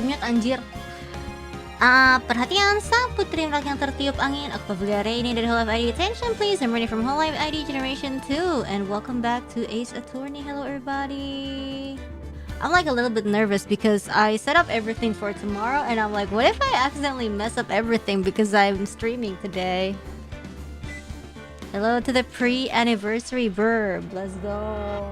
mute anjir. Perhatian, sang putri merak yang tertiup angin. Aku Pavolia Reine dari holoID. Attention please, I'm ready from holoID Generation 2. And welcome back to Aturan. Hello everybody. I'm like a little bit nervous because I set up everything for tomorrow. And I'm like, what if I accidentally mess up everything because I'm streaming today? Hello to the pre-anniversary verb. Let's go.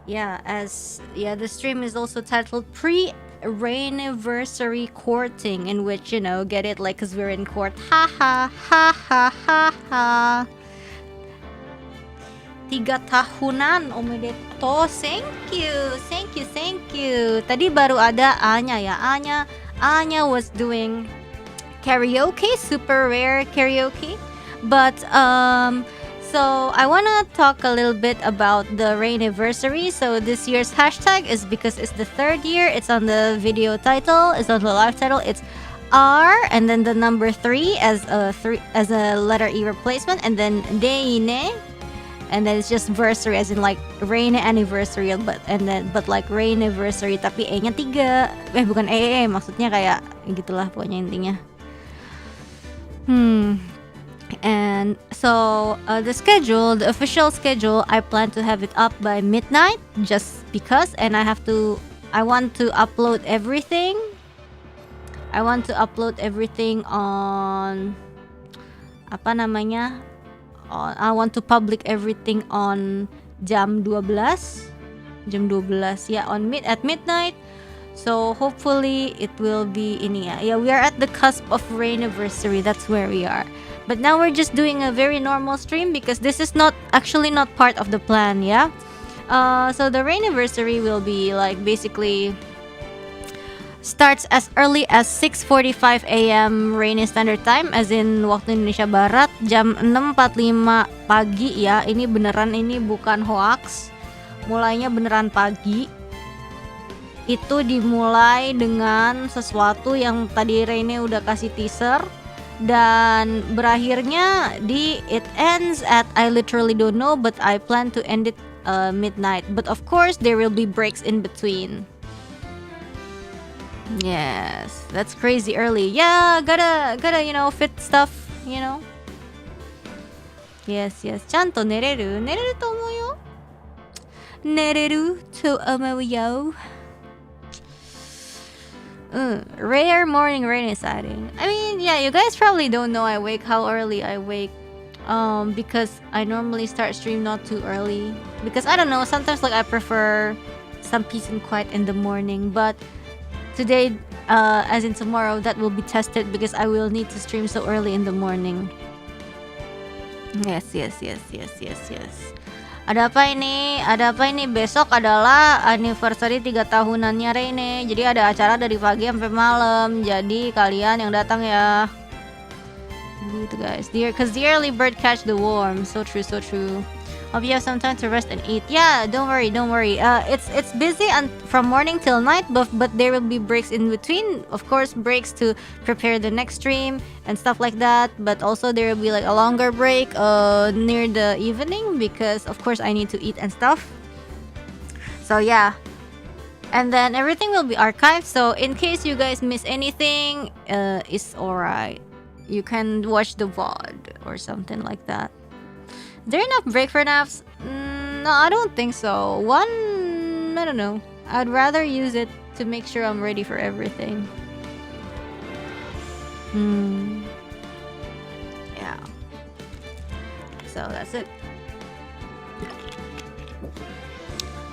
Yeah, the stream is also titled Pre-Rainiversary Courting, in which, you know, get it, like, cause we're in court. Ha ha ha ha ha ha. 3 tahunan omedetou. Thank you. Tadi baru ada Anya ya. Anya was doing karaoke, super rare karaoke. But so I wanna talk a little bit about the Rainiversary. So this year's hashtag is because it's the 3rd year. It's on the video title. It's on the live title. It's R and then the number 3 as a letter E replacement, and then Deine, and then it's just versary as in like rain anniversary, but like Rainiversary tapi E-nya 3. Bukan maksudnya kayak gitulah pokoknya intinya. And so the official schedule, I plan to have it up by midnight just because, and I want to upload everything. I want to upload everything on I want to public everything on jam 12 ya, at midnight. So hopefully it will be ini ya. Yeah, we are at the cusp of Rainiversary. That's where we are. But now we're just doing a very normal stream because this is not part of the plan, yeah? So the Rainiversary will be like basically starts as early as 6:45 AM Rainy Standard Time, as in waktu Indonesia Barat, jam 6.45 pagi ya. Ini beneran, ini bukan hoax. Mulainya beneran pagi. Itu dimulai dengan sesuatu yang tadi Raine udah kasih teaser. Dan berakhirnya it ends at I literally don't know, but I plan to end it midnight. But of course there will be breaks in between. Yes, that's crazy early. Yeah, gotta fit stuff, you know. Yes. ちゃんと寝れると思うよ。寝れると思うよ。Rare morning rainy sighting. I mean, yeah, you guys probably don't know how early I wake. Because I normally start stream not too early. Because I don't know, sometimes like I prefer some peace and quiet in the morning. But today, as in tomorrow, that will be tested because I will need to stream so early in the morning. Yes. Ada apa ini? Besok adalah anniversary 3 tahunannya Reine. Jadi ada acara dari pagi sampai malam. Jadi kalian yang datang ya. Gitu guys. Cause the early bird catch the worm. So true. Hope you have some time to rest and eat. Yeah, don't worry. It's busy from morning till night, but there will be breaks in between. Of course, breaks to prepare the next stream and stuff like that. But also there will be like a longer break near the evening because of course I need to eat and stuff. So yeah. And then everything will be archived. So in case you guys miss anything, it's alright. You can watch the VOD or something like that. Is there enough break for naps? No, I don't think so. I don't know. I'd rather use it to make sure I'm ready for everything. Yeah. So that's it.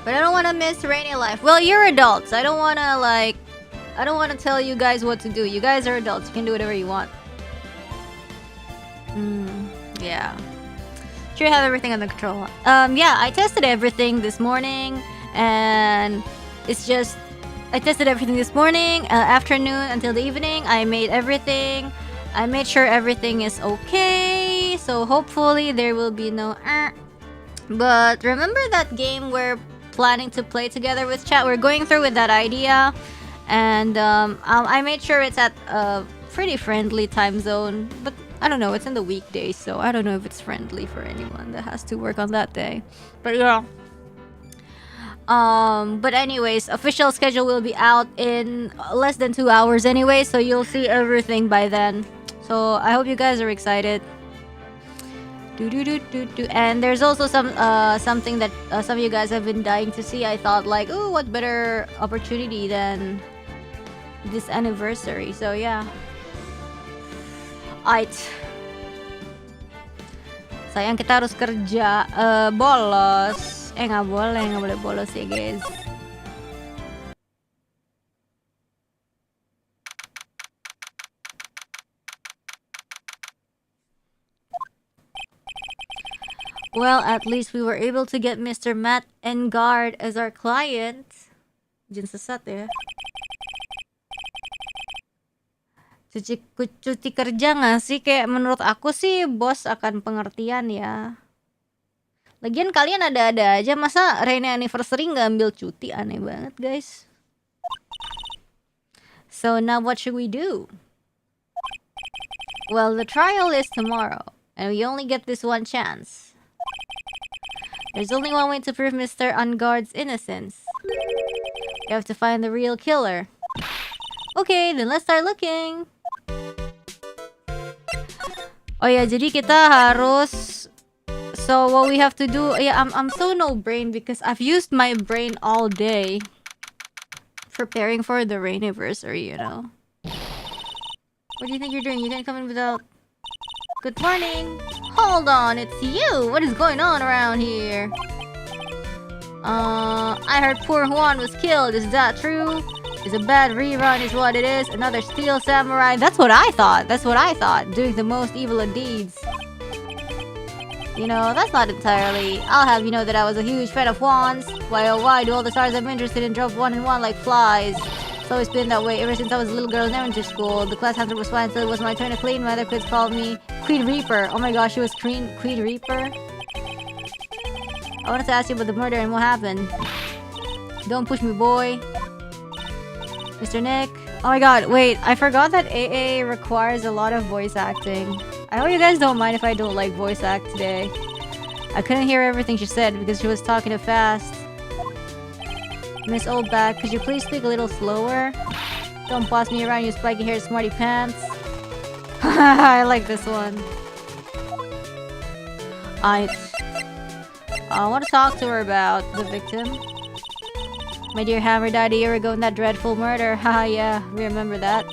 But I don't want to miss rainy life. Well, you're adults. I don't want to tell you guys what to do. You guys are adults. You can do whatever you want. Yeah. Sure have everything under control. Yeah, I tested everything this morning, and it's just I tested everything this morning, afternoon until the evening. I made everything. I made sure everything is okay. So hopefully there will be no. But remember that game we're planning to play together with chat? We're going through with that idea, and I made sure it's at a pretty friendly time zone, but I don't know, it's in the weekdays, so I don't know if it's friendly for anyone that has to work on that day. But yeah. But anyways, official schedule will be out in less than 2 hours anyway, so you'll see everything by then. So I hope you guys are excited. And there's also something that some of you guys have been dying to see. I thought like, oh, what better opportunity than this anniversary. So yeah. Alright. Sayang kita harus kerja. Bolos. Nggak boleh bolos ya guys. Well, at least we were able to get Mr. Matt Engard as our client. Jin sesat ya. Cuti kerja nggak sih? Kayak menurut aku sih bos akan pengertian ya. Lagian kalian ada-ada aja. Masa Reine anniversary nggak ambil cuti? Aneh banget guys. So now what should we do? Well, the trial is tomorrow. And we only get this one chance. There's only one way to prove Mr. Engard's innocence. You have to find the real killer. Okay, then let's start looking. Oh ya, jadi kita harus. So what we have to do, yeah, I'm so no brain because I've used my brain all day preparing for the Reine anniversary, you know. What do you think you're doing? You can't come in without. Good morning. Hold on, it's you. What is going on around here? I heard poor Juan was killed. Is that true? It's a bad rerun is what it is. Another steel samurai. That's what I thought. Doing the most evil of deeds. You know, that's not entirely. I'll have you know that I was a huge fan of Juan's. Why oh why do all the stars I'm interested in drop one and one like flies? It's always been that way ever since I was a little girl in elementary school. The class hunter was fine until it was my turn to clean. My other kids called me Queen Reaper. Oh my gosh, she was Queen Reaper? I wanted to ask you about the murder and what happened. Don't push me, boy. Mr. Nick. Oh my god, wait, I forgot that AA requires a lot of voice acting. I hope you guys don't mind if I don't like voice act today. I couldn't hear everything she said because she was talking too fast. Miss Oldback, could you please speak a little slower? Don't boss me around, you spiky haired smarty pants. I like this one. I want to talk to her about the victim. My dear Hammer died a year ago in that dreadful murder. Haha, yeah, we remember that.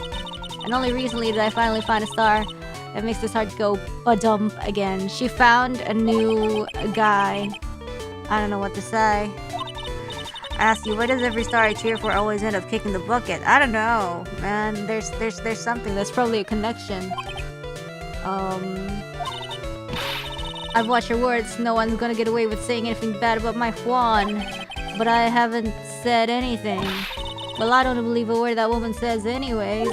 And only recently did I finally find a star that makes this heart go ba-dump again. She found a new guy. I don't know what to say. I asked you, why does every star I cheer for always end up kicking the bucket? I don't know, man. There's something. There's probably a connection. I've watched your words. No one's gonna get away with saying anything bad about my Juan. But I haven't said anything. Well, I don't believe a word that woman says anyways.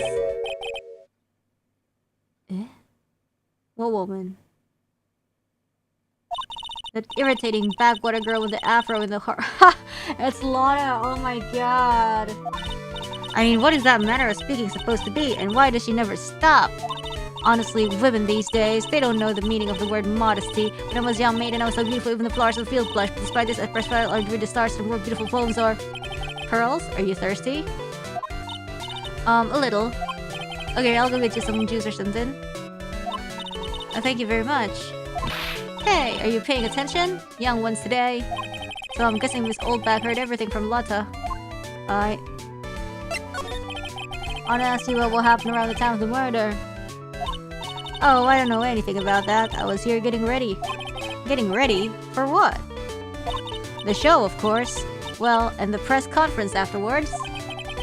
Eh? What woman? That irritating backwater girl with the afro in the heart. Ha! It's Lana! Oh my god. I mean, what is that manner of speaking supposed to be? And why does she never stop? Honestly, women these days, they don't know the meaning of the word modesty. When I was young maiden, I was so beautiful, even the flowers of the field blushed. But despite this, I pressed file or read the stars and wrote beautiful poems or... Pearls? Are you thirsty? A little. Okay, I'll go get you some juice or something. Oh, thank you very much. Hey, are you paying attention? Young ones today. So I'm guessing Miss Oldback heard everything from Lotta. I want to ask you what will happen around the time of the murder. Oh, I don't know anything about that. I was here getting ready. Getting ready? For what? The show, of course. Well, and the press conference afterwards.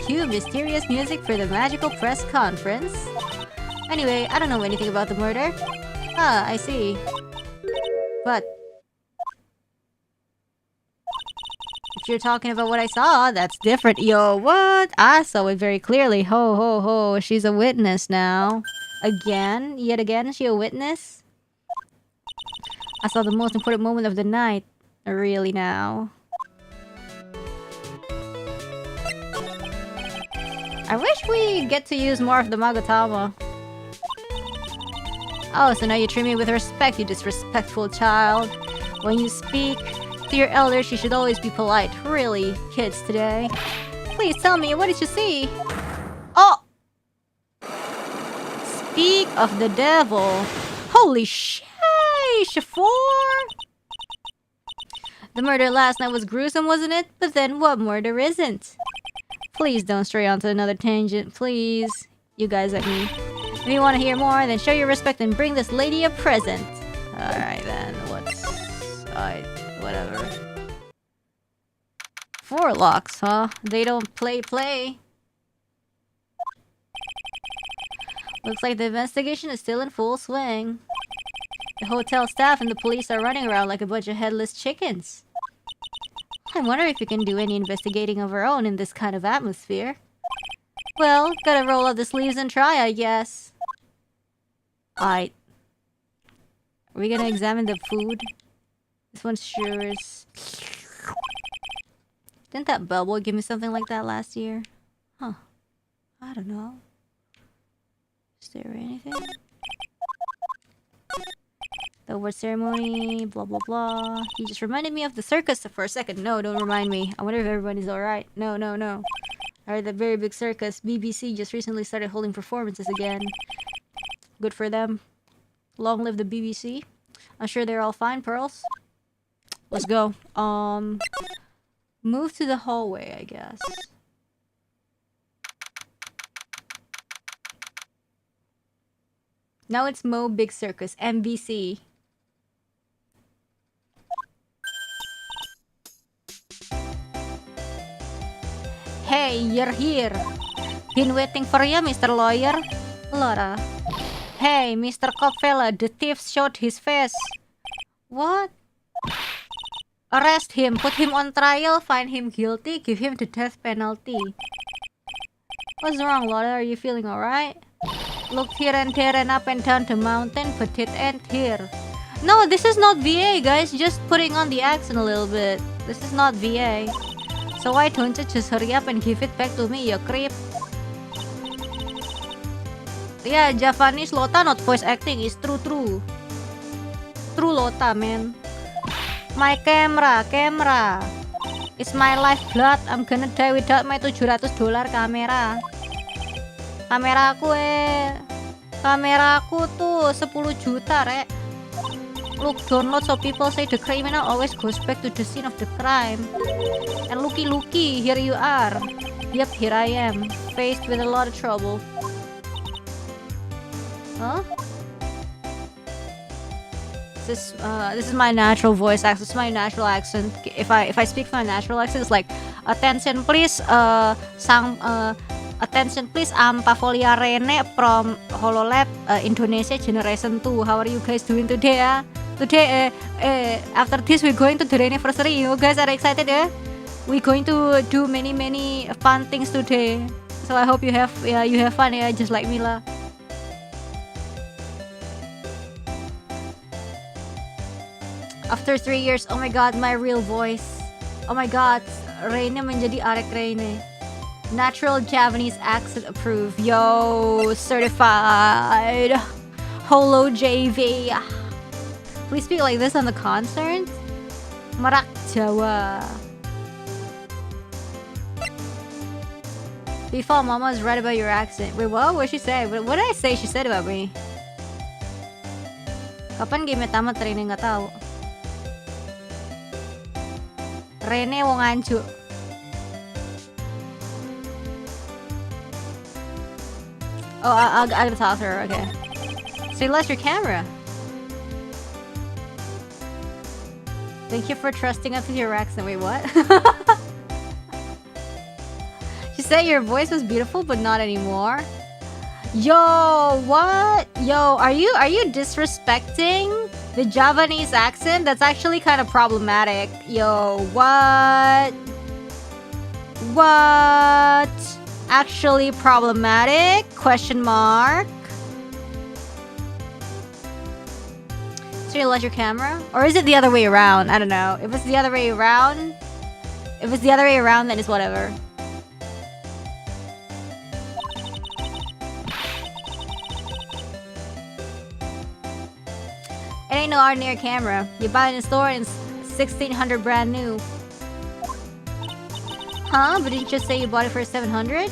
Cue mysterious music for the magical press conference. Anyway, I don't know anything about the murder. Ah, I see. But if you're talking about what I saw, that's different. Yo, what? I saw it very clearly. Ho, ho, ho. She's a witness now. Again? Yet again, is she a witness? I saw the most important moment of the night. Really now. I wish we get to use more of the Magatama. Oh, so now you treat me with respect, you disrespectful child. When you speak, To your elders, you should always be polite. Really, kids today. Please tell me, what did you see? Oh! Speak of the devil. Holy shit! The murder last night was gruesome, wasn't it? But then what murder isn't? Please don't stray onto another tangent, please. You guys like me. If you want to hear more, then show your respect and bring this lady a present. Alright then, whatever. 4 locks, huh? They don't play. Looks like the investigation is still in full swing. The hotel staff and the police are running around like a bunch of headless chickens. I wonder if we can do any investigating of our own in this kind of atmosphere. Well, gotta roll up the sleeves and try, I guess. Are we gonna examine the food? This one sure is... Didn't that bellboy give me something like that last year? Huh. I don't know. Is there anything? The award ceremony, blah blah blah. He just reminded me of the circus for a second. No, don't remind me. I wonder if everybody's alright. No. I heard that very big circus, BBC, just recently started holding performances again. Good for them. Long live the BBC. I'm sure they're all fine, Pearls. Let's go. Move to the hallway, I guess. Now it's Mo Big Circus, MBC. Hey, you're here. Been waiting for you, Mr. Lawyer. Laura. Hey, Mr. Copfella, the thief showed his face. What? Arrest him, put him on trial, find him guilty, give him the death penalty. What's wrong, Laura? Are you feeling alright? Looked here and there and up and down the mountain, but it ain't here. No, this is not VA, guys. Just putting on the accent a little bit. This is not VA. So why don't you just hurry up and give it back to me, you creep? Yeah, Japanese Lota not voice acting is true. True Lota, man. My camera. It's my lifeblood. I'm gonna die without my $700 kamera. Kameraku tuh 10 juta, rek. Look, download so people say the criminal always goes back to the scene of the crime. And looky, here you are. Yep, here I am, faced with a lot of trouble. Huh? This is my natural voice accent. This is my natural accent. If I speak my natural accent, it's like, attention please, attention please, I'm Pavolia Reine from hololive Indonesia Generation 2. How are you guys doing today? Today, after this, we're going to the anniversary. You guys are excited, yeah? We're going to do many fun things today. So I hope you have fun, yeah, just like me lah. After 3 years, oh my god, my real voice. Oh my god, Reine menjadi Arek Reine. Natural Japanese accent approved. Yo, certified. Holo JV. Please speak like this on the concert. Merak Jawa. Default Mama is right about your accent. Wait, what? What did she say? What did I say she said about me? Kapan game tamat Reine nggak tahu. Reine wong anju. Oh, I gotta talk to her, okay. So you lost your camera. Thank you for trusting us with your accent. Wait, what? She said your voice was beautiful, but not anymore. Yo, what? Yo, are you disrespecting the Japanese accent? That's actually kind of problematic. Yo, what? What? Actually problematic? Question mark. So you lost your camera? Or is it the other way around? I don't know. If it's the other way around, then it's whatever. It ain't no ordinary camera. You buy it in the store and 1600 brand new. Huh? But didn't you just say you bought it for 700?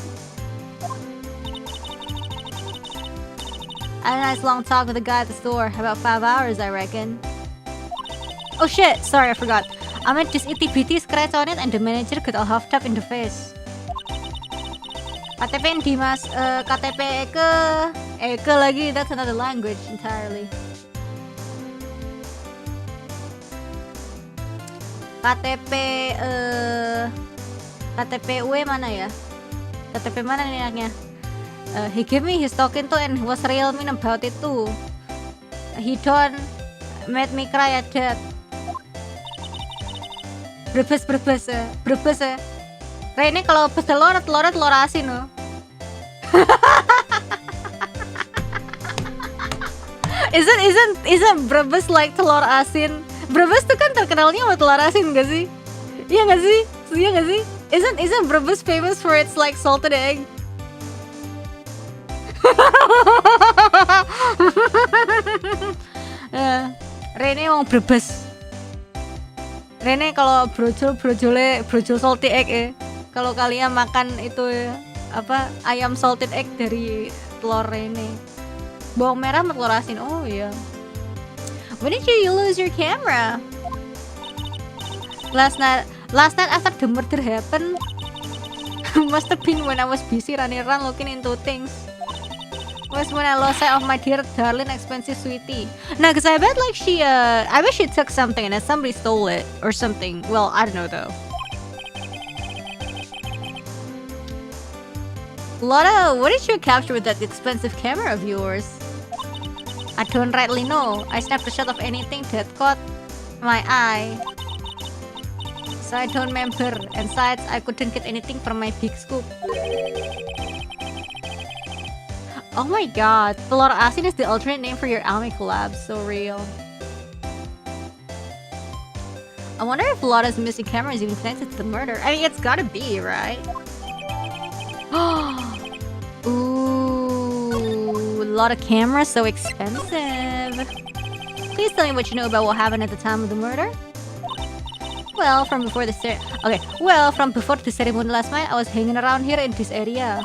I had a nice long talk with the guy at the store. About 5 hours, I reckon. Oh shit! Sorry, I forgot. I made this itty bitty scratch on it and the manager got all huffed up in the face. KTP di mas, KTP Eke lagi, that's another language entirely. KTP W mana ya? KTP mana nih anaknya? He gave me his token too and was real mean about it too. He don't made me cry at that. Brebes Reine kalau pes telur asin loh. Isn't Brebes like telur asin? Brebes tuh kan terkenalnya sama telur asin gak sih? Iya gak sih? Isn't Brebes famous for its like salted egg? Reine emang Brebes. Reine kalau brojol salty egg kalau kalian makan itu apa ayam salted egg dari telur Reine. Bawang merah sama telur asin. Oh iya. When did you lose your camera? Last night after the murder happened. Must have been when I was busy running around looking into things. Was when I lost sight of my dear darling expensive sweetie. No, cause I bet like I wish she took something and then somebody stole it or something. Well, I don't know though. Lotta, what did you capture with that expensive camera of yours? I don't rightly know. I snapped a shot of anything that caught my eye. So I don't remember. And besides, I couldn't get anything from my big scoop. Oh my god, telur asin is the alternate name for your anime collab. So real. I wonder if Lotta's missing camera is even connected to the murder. I mean, it's gotta be, right? Ooh, Lotta camera so expensive. Please tell me what you know about what happened at the time of the murder. Well, from before the ceremony last night, I was hanging around here in this area.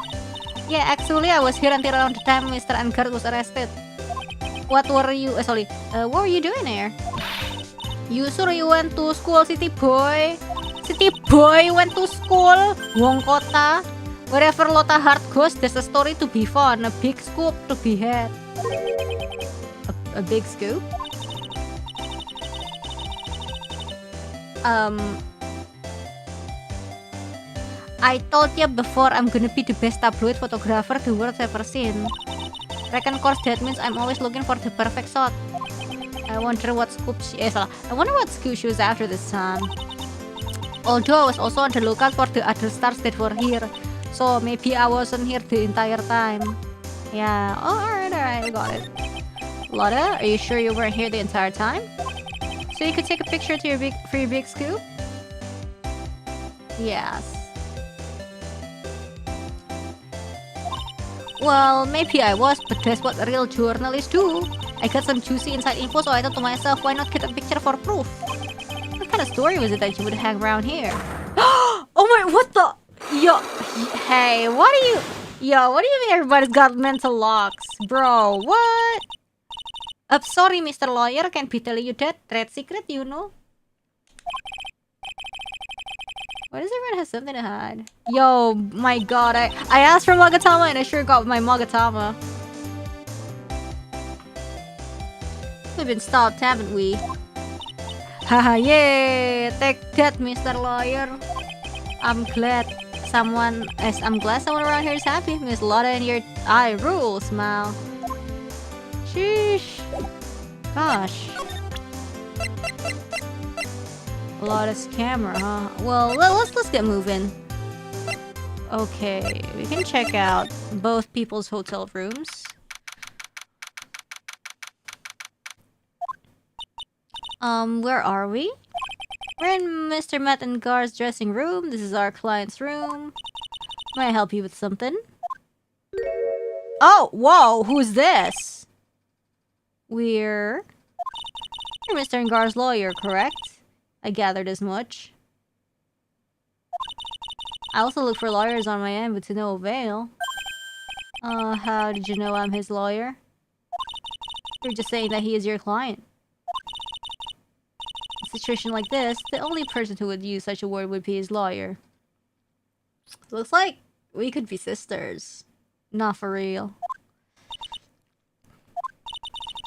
Yeah, actually, I was here until around the time Mr. Angard was arrested. What were you doing here? You went to school, city boy. City boy went to school. Wong kota. Wherever Lotta heart goes, there's a story to be found, a big scoop to be had. A big scoop? I told you before I'm gonna be the best tabloid photographer the world's ever seen. Reckon course that means I'm always looking for the perfect shot. I wonder what scoop she was after this time. Although I was also on the lookout for the other stars that were here, so maybe I wasn't here the entire time. Yeah. Oh, alright, I got it. Lotta, are you sure you weren't here the entire time? So you could take a picture for your big scoop? Yes. Well, maybe I was, but that's what real journalists do. I got some juicy inside info, so I thought to myself, why not get a picture for proof? What kind of story was it that you would hang around here? Oh my, what the? Yo, hey, what do you mean everybody's got mental locks? Bro, what? Sorry, Mr. Lawyer, can't be telling you that. Trade secret, you know? Why does everyone have something to hide? Yo, my god, I asked for Magatama and I sure got my Magatama. We've been stopped, haven't we? Haha, yay! Take that, Mr. Lawyer. I'm glad someone around here is happy. Miss Lotta and your eye rule, smile. Sheesh. Gosh. Lotta's camera, huh? Well, let's get moving. Okay, we can check out both people's hotel rooms. Where are we? We're in Mr. Matt and Gar's dressing room. This is our client's room. May I help you with something? Oh, whoa, who's this? You're Mr. Ngar's lawyer, correct? I gathered as much. I also look for lawyers on my end, but to no avail. How did you know I'm his lawyer? You're just saying that he is your client. In a situation like this, the only person who would use such a word would be his lawyer. Looks like we could be sisters. Not for real.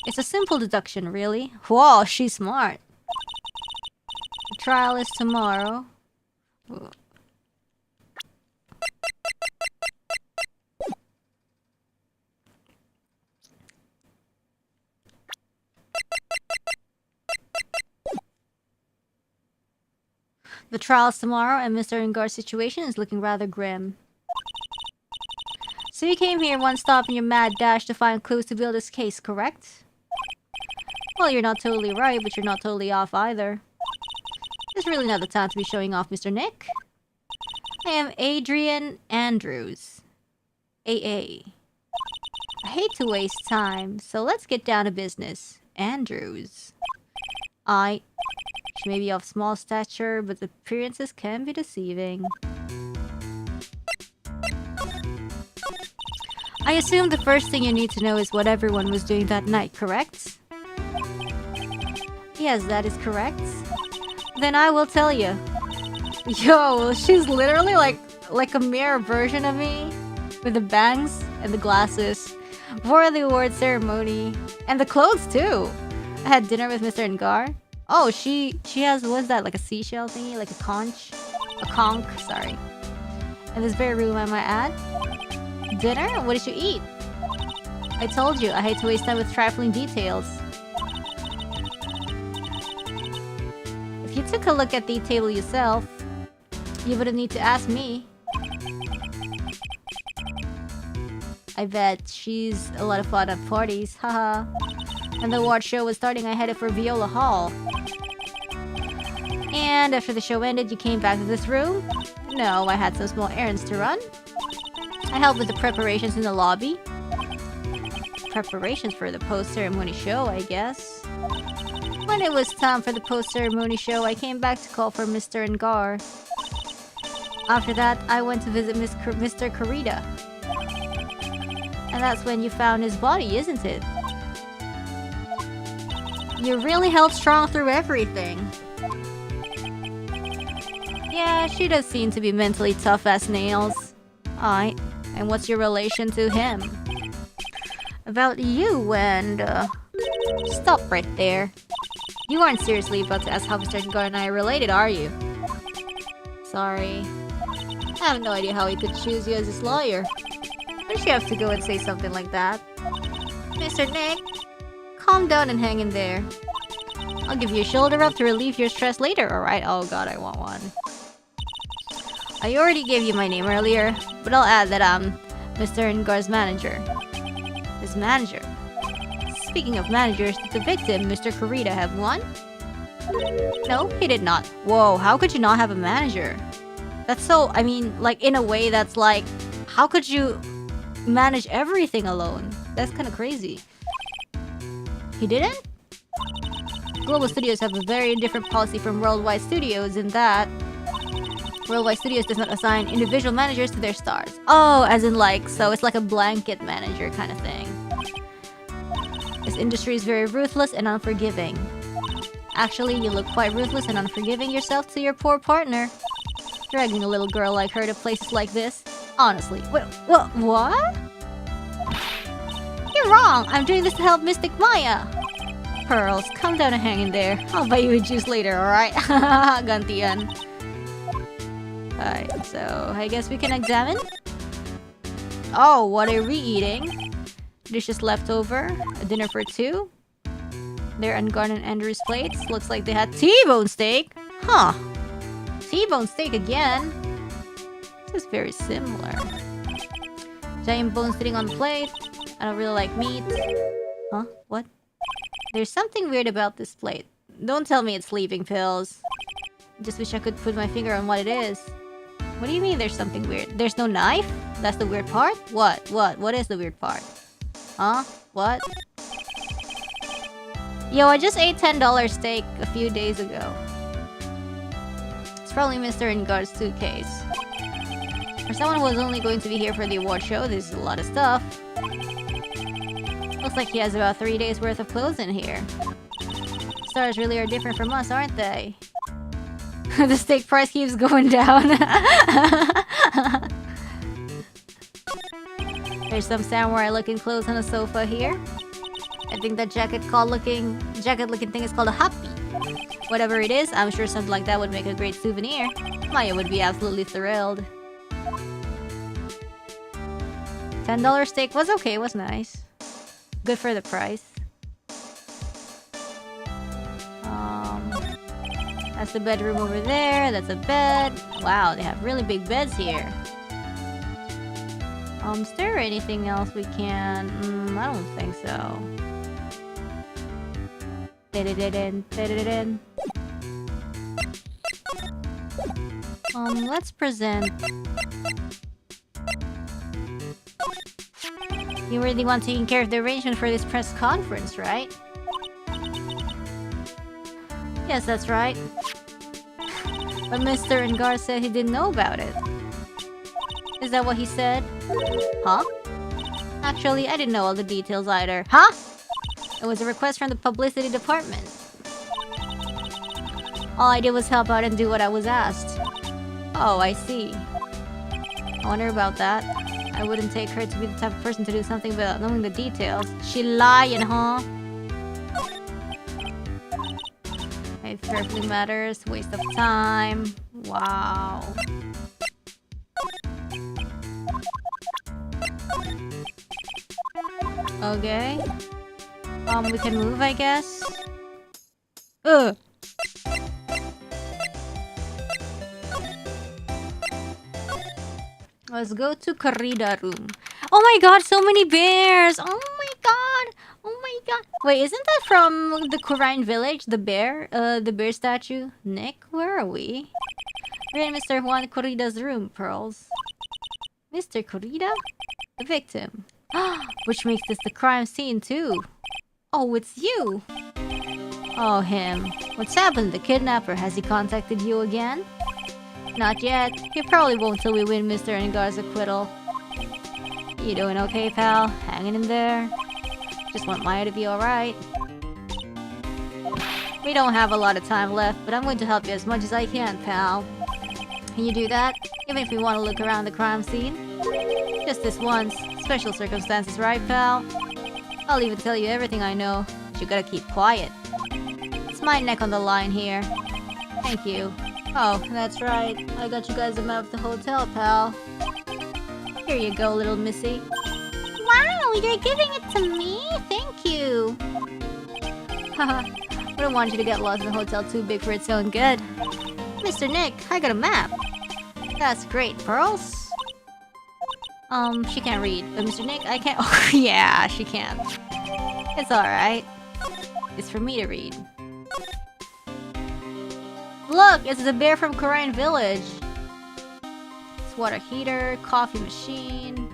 It's a simple deduction, really. Whoa, she's smart. The trial is tomorrow. The trial is tomorrow, and Mr. Ngar's situation is looking rather grim. So you came here one stop in your mad dash to find clues to build this case, correct? Well, you're not totally right, but you're not totally off either. It's really not the time to be showing off, Mr. Nick. I am Adrian Andrews. AA. I hate to waste time, so let's get down to business. Andrews. She may be of small stature, but appearances can be deceiving. I assume the first thing you need to know is what everyone was doing that night, correct? Yes, that is correct. Then I will tell you. Yo, she's literally like a mirror version of me. With the bangs and the glasses. For the award ceremony. And the clothes too. I had dinner with Mr. Ngar. Oh, she has, what's that, like a seashell thingy? Like a conch? A conch, sorry. In this very room, I might add. Dinner? What did you eat? I told you, I hate to waste time with trifling details. If you took a look at the table yourself, you wouldn't need to ask me. I bet she's a lot of fun at parties, haha. And the award show was starting, I headed for Viola Hall. And after the show ended, you came back to this room? No, I had some small errands to run. I helped with the preparations in the lobby. Preparations for the post-ceremony show, I guess. When it was time for the post-ceremony show, I came back to call for Mr. Ngar. After that, I went to visit Mr. Kurita. And that's when you found his body, isn't it? You really held strong through everything. Yeah, she does seem to be mentally tough as nails. Alright, and what's your relation to him? About you and... Stop right there. You aren't seriously about to ask how Mr. Ngar and I are related, are you? Sorry. I have no idea how he could choose you as his lawyer. Why does she have to go and say something like that? Mr. Nick, calm down and hang in there. I'll give you a shoulder rub to relieve your stress later, alright? Oh god, I want one. I already gave you my name earlier, but I'll add that I'm Mr. Ngar's manager. His manager. Speaking of managers, did the victim, Mr. Kurita, have one? No, he did not. Whoa, how could you not have a manager? That's so, I mean, like, in a way that's like, how could you manage everything alone? That's kind of crazy. He didn't? Global Studios have a very different policy from Worldwide Studios in that Worldwide Studios does not assign individual managers to their stars. Oh, as in like, so it's like a blanket manager kind of thing. This industry is very ruthless and unforgiving. Actually, you look quite ruthless and unforgiving yourself to your poor partner. Dragging a little girl like her to places like this. Honestly. Wait, what? You're wrong! I'm doing this to help Mystic Maya! Pearls, come down and hang in there. I'll buy you a juice later, alright? Gantian. Alright, so I guess we can examine. Oh, what are we eating? Dishes left over. A dinner for two. They're on Garden Andrew's plates. Looks like they had T-bone steak. Huh. T-bone steak again. This is very similar. Giant bone sitting on the plate. I don't really like meat. Huh? What? There's something weird about this plate. Don't tell me it's sleeping pills. Just wish I could put my finger on what it is. What do you mean there's something weird? There's no knife? That's the weird part? What? What is the weird part? Huh? What? Yo, I just ate $10 steak a few days ago. probably Mr. Ingard's suitcase. For someone who was only going to be here for the award show, this is a lot of stuff. Looks like he has about 3 days worth of clothes in here. Stars really are different from us, aren't they? The steak price keeps going down. There's some samurai-looking clothes on a sofa here. I think that jacket-looking thing is called a happy. Whatever it is, I'm sure something like that would make a great souvenir. Maya would be absolutely thrilled. $10 steak was okay, it was nice. Good for the price. That's the bedroom over there. That's a bed. Wow, they have really big beds here. Is there anything else we can? I don't think so. Let's present. You were the one taking care of the arrangement for this press conference, right? Yes, that's right. But Mr. Ingar said he didn't know about it. Is that what he said? Huh? Actually, I didn't know all the details either. Huh? It was a request from the publicity department. All I did was help out and do what I was asked. Oh, I see. I wonder about that. I wouldn't take her to be the type of person to do something without knowing the details. She lying, huh? It perfectly matters. Waste of time. Wow. Okay. We can move, I guess. Ugh. Let's go to Corrida room. Oh my god, so many bears! Oh my god! Oh my god! Wait, isn't that from the Korean village? The bear statue? Nick, where are we? We're in Mr. Juan Corrida's room, Pearls. Mr. Corrida? The victim. Which makes this the crime scene too. Oh, it's you! Oh, him. What's happened? The kidnapper, has he contacted you again? Not yet. He probably won't till we win Mr. Ingar's acquittal. You doing okay, pal? Hanging in there? Just want Maya to be alright. We don't have a lot of time left, but I'm going to help you as much as I can, pal. Can you do that? Even if we want to look around the crime scene? Just this once. Special circumstances, right, pal? I'll even tell you everything I know, but you gotta keep quiet. It's my neck on the line here. Thank you. Oh, that's right. I got you guys a map of the hotel, pal. Here you go, little missy. Wow, you're giving it to me? Thank you. Haha, wouldn't want you to get lost in a hotel too big for its own good. Mr. Nick, I got a map. That's great, Pearls. She can't read. But Mr. Nick, I can't. Oh, yeah, she can't. It's alright. It's for me to read. Look, it's the bear from Korean village. It's water heater, coffee machine.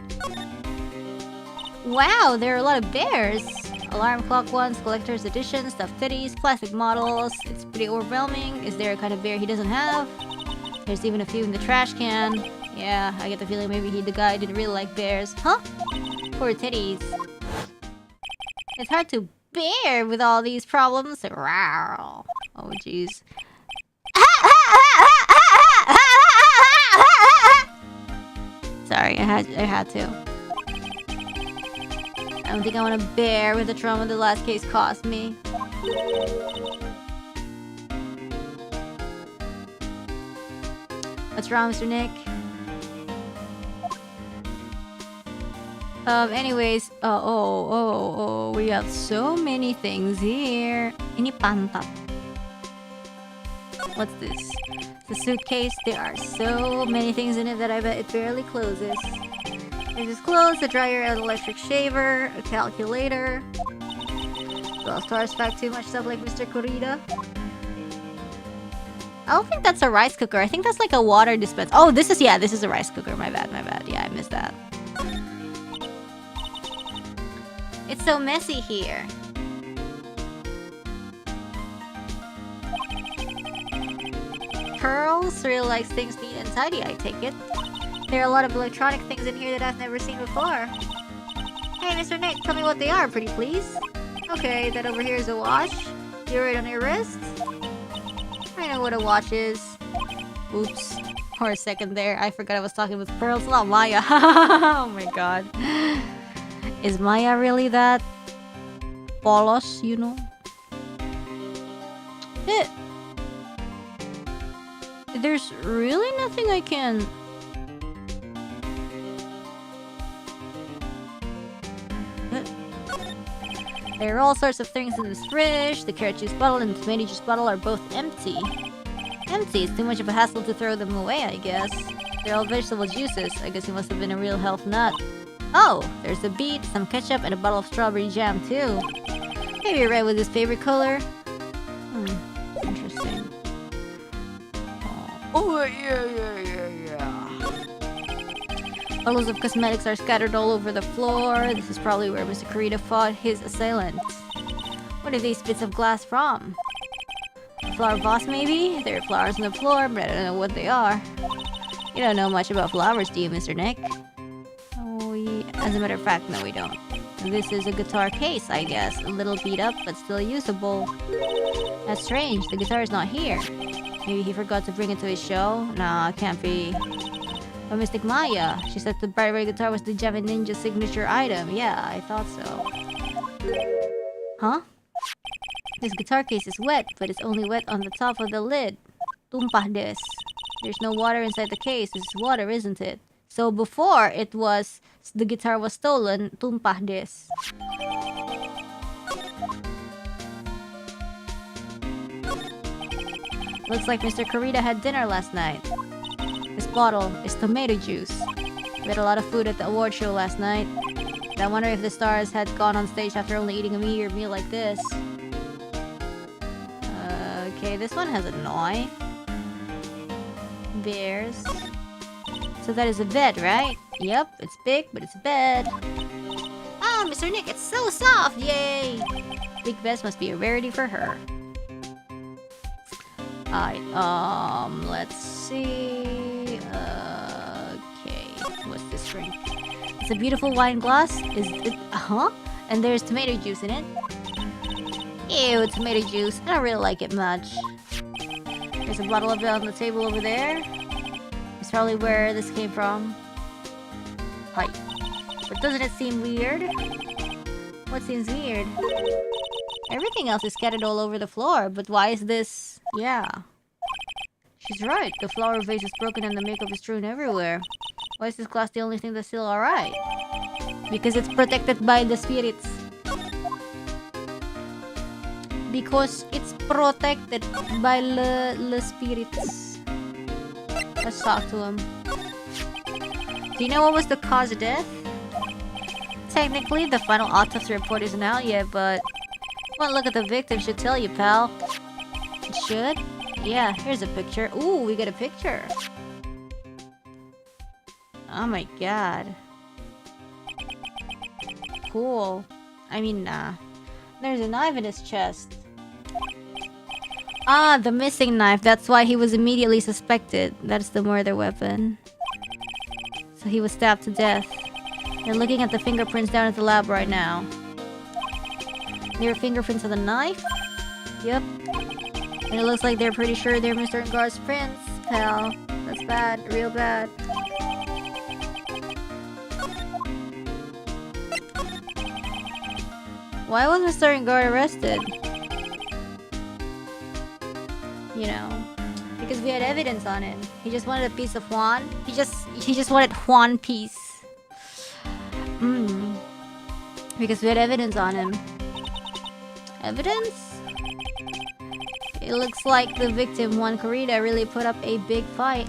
Wow, there are a lot of bears. Alarm clock ones, collector's edition, stuffed titties, plastic models. It's pretty overwhelming. Is there a kind of bear he doesn't have? There's even a few in the trash can. Yeah, I get the feeling maybe the guy didn't really like bears. Huh? Poor titties. It's hard to bear with all these problems. Rawr. Oh, jeez. Sorry, I had to. I don't think I want to bear with the trauma the last case cost me. What's wrong, Mr. Nick? Anyways, we have so many things here. Ini pantat. What's this? It's a suitcase. There are so many things in it that I bet it barely closes. There's his clothes, a dryer, an electric shaver, a calculator. Well, stars pack too much stuff like Mr. Corrida. I don't think that's a rice cooker. I think that's like a water dispenser. Oh, this is a rice cooker. My bad. Yeah, I missed that. It's so messy here. Pearls really likes things neat and tidy, I take it. There are a lot of electronic things in here that I've never seen before. Hey, Mr. Nick, tell me what they are, pretty please. Okay, that over here is a watch. You wear it on your wrist? I know what a watch is. Oops. For a second there, I forgot I was talking with Pearls, not Maya. Oh my god. Is Maya really that polos, you know? There's really nothing I can... There are all sorts of things in this fridge. The carrot juice bottle and the tomato juice bottle are both empty. Empty? It's too much of a hassle to throw them away, I guess. They're all vegetable juices. I guess he must have been a real health nut. Oh, there's a beet, some ketchup, and a bottle of strawberry jam, too. Maybe red was his favorite color. Interesting. Oh, yeah. Bottles of cosmetics are scattered all over the floor. This is probably where Mr. Kurita fought his assailant. What are these bits of glass from? Flower vase, maybe? There are flowers on the floor, but I don't know what they are. You don't know much about flowers, do you, Mr. Nick? Oh, yeah. As a matter of fact, no, we don't. This is a guitar case, I guess. A little beat up, but still usable. That's strange. The guitar is not here. Maybe he forgot to bring it to his show? Nah, can't be. But Mystic Maya, she said the bright red guitar was the Gem and Ninja signature item. Yeah, I thought so. Huh? This guitar case is wet, but it's only wet on the top of the lid. Tumpah des. There's no water inside the case. This is water, isn't it? So before it was... the guitar was stolen, tumpah des. Looks like Mr. Kurita had dinner last night. This bottle is tomato juice. We had a lot of food at the award show last night. I wonder if the stars had gone on stage after only eating a meal like this. Okay, this one has a knife. Bears. So that is a bed, right? Yep, it's big, but it's a bed. Oh, Mr. Nick, it's so soft! Yay! Big beds must be a rarity for her. Alright, let's see... okay, what's this drink? It's a beautiful wine glass. Is it... huh? And there's tomato juice in it. Ew, tomato juice. I don't really like it much. There's a bottle of it on the table over there. It's probably where this came from. Hi. But doesn't it seem weird? What seems weird? Everything else is scattered all over the floor, but why is this... yeah. She's right. The flower vase is broken and the makeup is strewn everywhere. Why is this glass the only thing that's still alright? Because it's protected by the spirits. Because it's protected by the spirits. Let's talk to him. Do you know what was the cause of death? Technically, the final autopsy report isn't out yet, but... one look at the victim should tell you, pal. It should? Yeah, here's a picture. Ooh, we got a picture. Oh my god. Cool. I mean, nah. There's a knife in his chest. Ah, the missing knife. That's why he was immediately suspected. That's the murder weapon. So he was stabbed to death. They're looking at the fingerprints down at the lab right now. There are fingerprints on the knife? Yep. And it looks like they're pretty sure they're Mr. Ngar's prints, pal. That's bad. Real bad. Why was Mr. Ngar arrested? You know, because we had evidence on him. He just wanted a piece of Juan. He just wanted Juan piece. Because we had evidence on him. Evidence? It looks like the victim, Juan Kurita, really put up a big fight.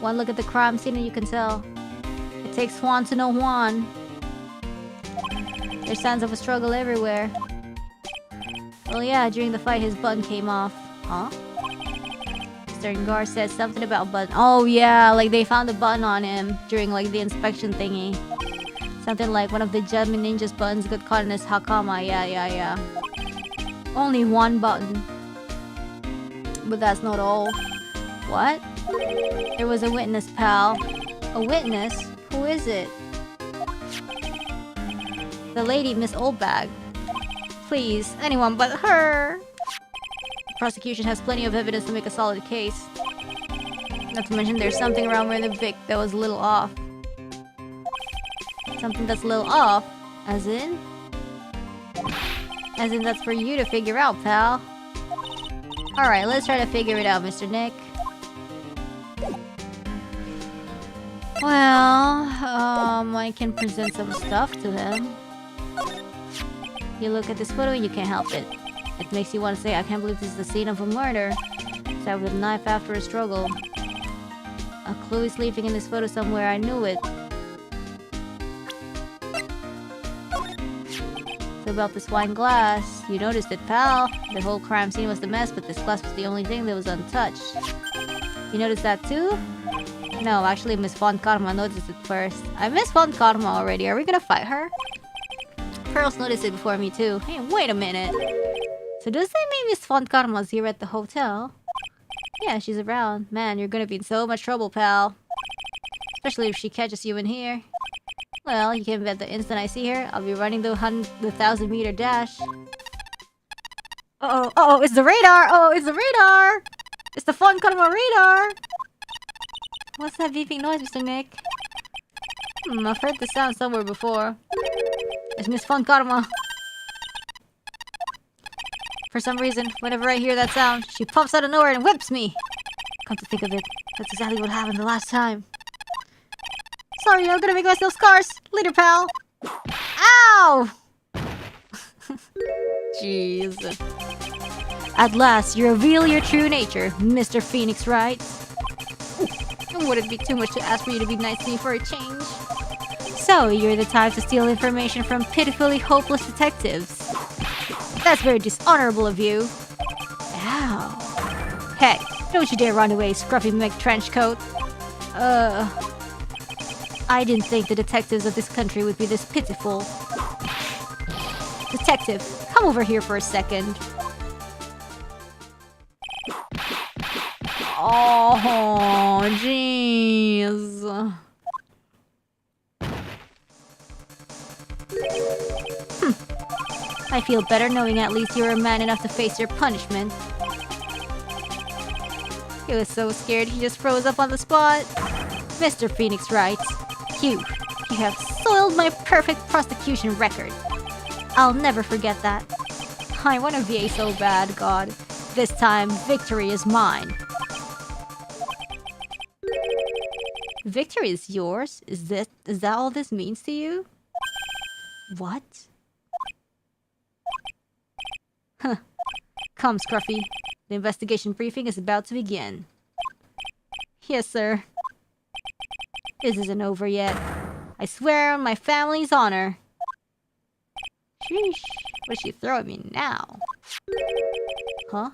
One look at the crime scene and you can tell. It takes Juan to know Juan. There's signs of a struggle everywhere. Well, yeah, during the fight his button came off. Huh? Mr. Ngar said something about button. Oh yeah, like they found a button on him during like the inspection thingy. Something like one of the Gem and Ninja's buttons got caught in his hakama. Yeah. Only one button. But that's not all. What? There was a witness, pal. A witness? Who is it? The lady, Miss Oldbag. Please, anyone but her. The prosecution has plenty of evidence to make a solid case. Not to mention there's something around wearing the Vic that was a little off. Something that's a little off? As in? As in that's for you to figure out, pal. Alright, let's try to figure it out, Mr. Nick. Well, I can present some stuff to him. You look at this photo and you can't help it. It makes you want to say, I can't believe this is the scene of a murder. Stabbed with a knife after a struggle. A clue is sleeping in this photo somewhere, I knew it. So about this wine glass, you noticed it, pal. The whole crime scene was a mess, but this glass was the only thing that was untouched. You noticed that too? No, actually Miss Von Karma noticed it first. I miss Von Karma already, are we gonna fight her? Pearls noticed it before me too. Hey, wait a minute. So does that mean Miss Von Karma's here at the hotel? Yeah, she's around. Man, you're gonna be in so much trouble, pal. Especially if she catches you in here. Well, you can bet the instant I see her, I'll be running the 1,000-meter dash. Uh-oh, it's the radar! Oh, it's the radar! It's the Von Karma radar! What's that beeping noise, Mr. Nick? I've heard the sound somewhere before. It's Miss Von Karma. For some reason, whenever I hear that sound, she pops out of nowhere and whips me. Come to think of it, that's exactly what happened the last time. Sorry, I'm gonna make myself scars. Later, pal. Ow! Jeez. At last, you reveal your true nature, Mr. Phoenix Wright. Would it be too much to ask for you to be nice to me for a change? So, you're the type to steal information from pitifully hopeless detectives. That's very dishonorable of you. Ow. Hey, don't you dare run away, scruffy McTrenchcoat. I didn't think the detectives of this country would be this pitiful. Detective, come over here for a second. Oh, jeez. I feel better knowing at least you're a man enough to face your punishment. He was so scared he just froze up on the spot. Mr. Phoenix Wright, you have soiled my perfect prosecution record. I'll never forget that. I want to VA so bad, God. This time, victory is mine. Victory is yours? Is that all this means to you? What? Huh. Come, Scruffy. The investigation briefing is about to begin. Yes, sir. This isn't over yet. I swear on my family's honor. Sheesh. What did she throw at me now? Huh?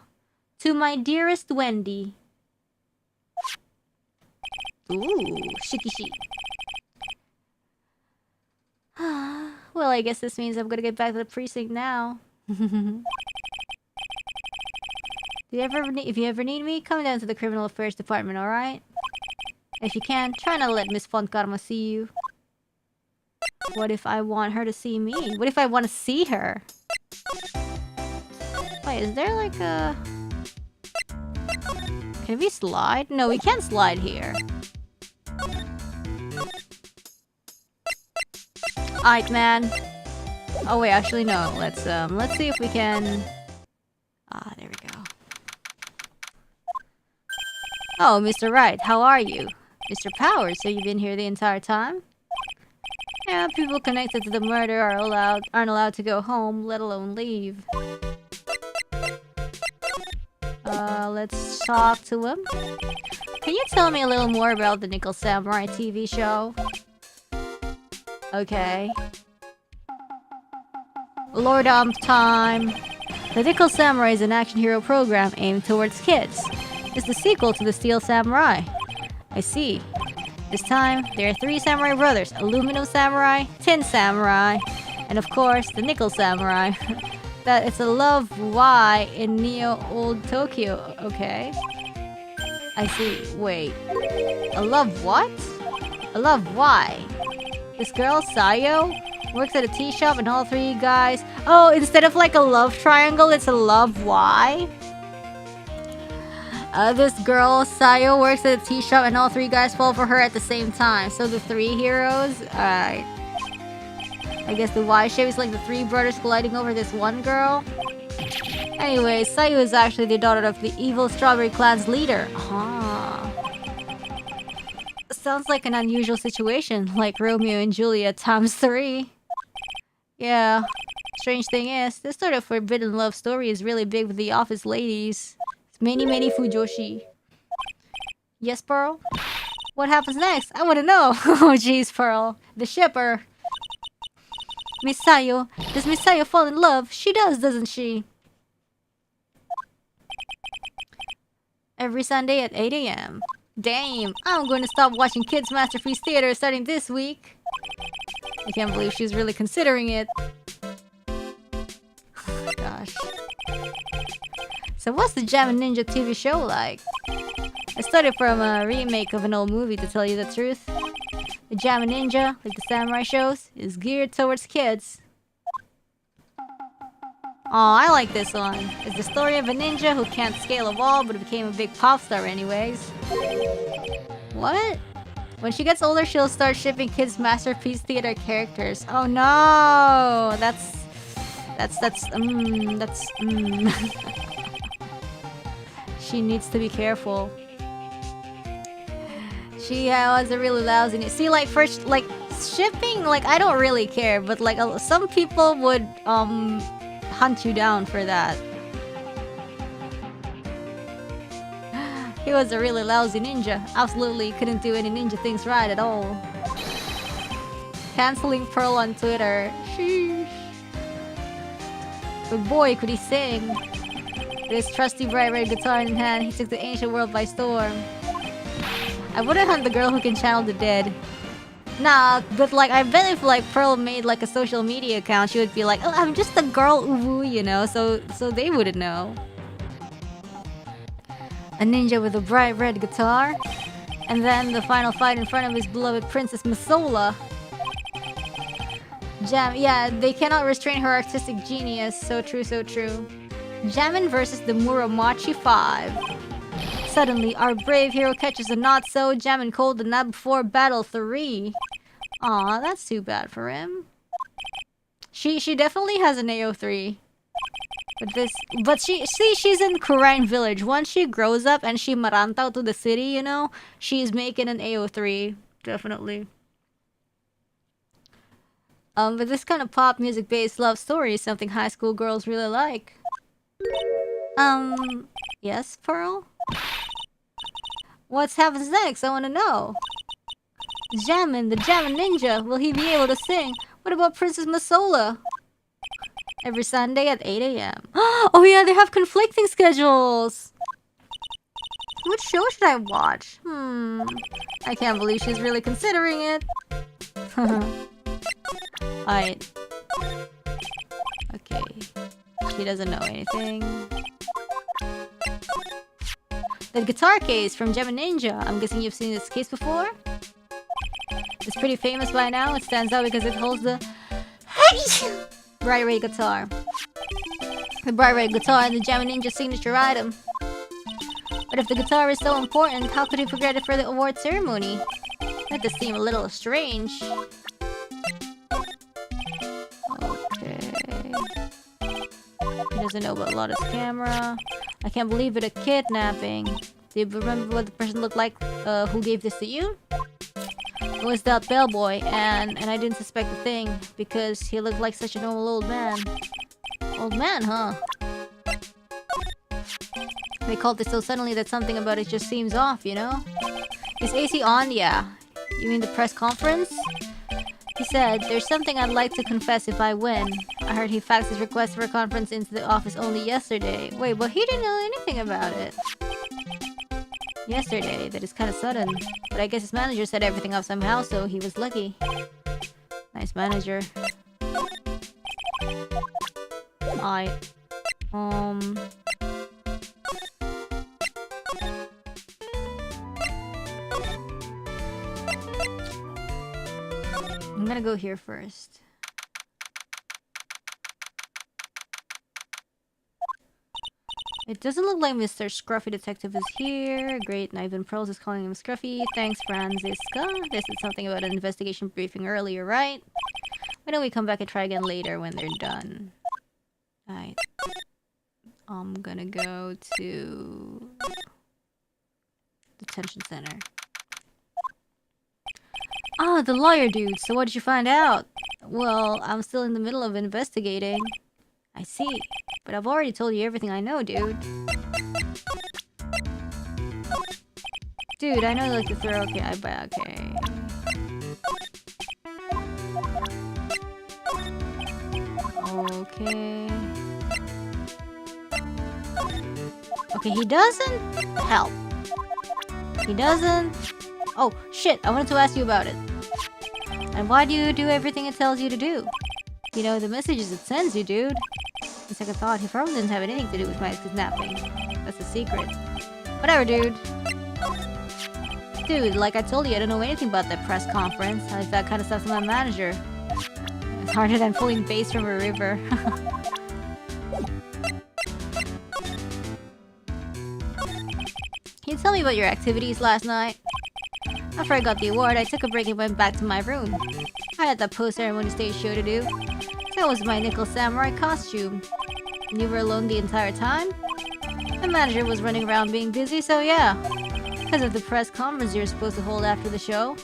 To my dearest Wendy. Ooh, shikishi. Well, I guess this means I'm gonna get back to the precinct now. If you ever need me, come down to the criminal affairs department, alright? If you can, try not to let Miss Von Karma see you. What if I want her to see me? What if I want to see her? Wait, is there like a... Can we slide? No, we can't slide here. Alright, man. Oh wait, actually no. Let's see if we can... Ah, there we go. Oh, Mr. Wright, how are you? Mr. Powers, so you've been here the entire time? Yeah, people connected to the murder aren't allowed to go home, let alone leave. Let's talk to him. Can you tell me a little more about the Nickel Samurai TV show? Okay. Lordom time. The Nickel Samurai is an action hero program aimed towards kids. It's the sequel to the Steel Samurai. I see. This time, there are 3 samurai brothers. Aluminum Samurai, Tin Samurai, and of course, the Nickel Samurai. that it's a love Y in Neo Old Tokyo. Okay. I see. Wait. A love what? A love Y. This girl, Sayo, works at a tea shop and all three guys... Oh, instead of like a love triangle, it's a love Y? This girl, Sayo, works at a tea shop and all three guys fall for her at the same time. So the three heroes? Alright. I guess the Y shape is like the three brothers colliding over this one girl. Anyway, Sayo is actually the daughter of the evil Strawberry Clan's leader. Ah. Sounds like an unusual situation, like Romeo and Juliet ×3. Yeah. Strange thing is, this sort of forbidden love story is really big with the office ladies. It's many fujoshi. Yes, Pearl? What happens next? I want to know. Oh jeez, Pearl. The shipper. Miss Sayo. Does Miss Sayo fall in love? She does, doesn't she? Every Sunday at 8 AM. Damn, I'm going to stop watching Kids Masterpiece Theater starting this week. I can't believe she's really considering it. Gosh. So what's the Jammin' Ninja TV show like? I started from a remake of an old movie, to tell you the truth. The Jammin' Ninja, like the samurai shows, is geared towards kids. Aw, I like this one. It's the story of a ninja who can't scale a wall but became a big pop star anyways. What? When she gets older, she'll start shipping Kids Masterpiece Theater characters. Oh no! That's... She needs to be careful. She was a really lousy... See, like, first, like, shipping, like, I don't really care, but, like, some people would, hunt you down for that. He was a really lousy ninja. Absolutely couldn't do any ninja things right at all. Canceling Pearl on Twitter. Sheesh. But boy, could he sing. With his trusty bright red guitar in hand, he took the ancient world by storm. I wouldn't hunt the girl who can channel the dead. Nah, but like, I bet if like Pearl made like a social media account, she would be like, oh, I'm just a girl, uwu, you know, so they wouldn't know. A ninja with a bright red guitar. And then the final fight in front of his beloved Princess Masola. Yeah, they cannot restrain her artistic genius. So true, so true. Jammin versus the Muromachi 5. Suddenly, our brave hero catches a not-so Jammin cold the night before Battle 3. Aw, that's too bad for him. She definitely has an AO3. But she's in Kurine Village. Once she grows up and she marantau to the city, you know, she's making an AO3. Definitely. But this kind of pop music-based love story is something high school girls really like. Yes, Pearl? What happens next? I want to know. Jammin, the Jammin Ninja. Will he be able to sing? What about Princess Masola? Every Sunday at 8 AM. Oh yeah, they have conflicting schedules. What show should I watch? I can't believe she's really considering it. Alright. Okay. She doesn't know anything. The guitar case from Jammin Ninja. I'm guessing you've seen this case before? It's pretty famous by now. It stands out because it holds the bright red guitar. The bright red guitar and the Jammin Ninja signature item. But if the guitar is so important, how could he forget it for the award ceremony? That does seem a little strange. Okay. He doesn't know about Lotta's camera. I can't believe it, a kidnapping. Do you remember what the person looked like who gave this to you? It was that bellboy, and I didn't suspect a thing because he looked like such a normal old man. Old man, huh? They called it so suddenly that something about it just seems off, you know? Is AC on? Yeah. You mean the press conference? He said, there's something I'd like to confess if I win. I heard he faxed his request for a conference into the office only yesterday. Wait, but he didn't know anything about it. Yesterday, that is kind of sudden. But I guess his manager set everything up somehow, so he was lucky. Nice manager. I'm gonna go here first. It doesn't look like Mr. Scruffy Detective is here. Great, not even Pearls is calling him Scruffy. Thanks, Franziska. This is something about an investigation briefing earlier, right? Why don't we come back and try again later when they're done? Alright. I'm gonna go to... Detention Center. Ah, the lawyer dude. So what did you find out? Well, I'm still in the middle of investigating. I see. But I've already told you everything I know, dude. Dude, I know you like to throw... Okay, okay. Okay. Okay, he doesn't help. He doesn't... Oh, shit, I wanted to ask you about it. And why do you do everything it tells you to do? You know, the messages it sends you, dude. On second thought, he probably didn't have anything to do with my kidnapping. That's a secret. Whatever, dude. Dude, like I told you, I don't know anything about that press conference. I leave that kind of stuff to my manager. It's harder than pulling base from a river. Can you tell me about your activities last night? After I got the award, I took a break and went back to my room. I had that post-ceremony stage show to do. That was my nickel samurai costume. And you were alone the entire time? The manager was running around being busy, so yeah. Because of the press conference you're supposed to hold after the show.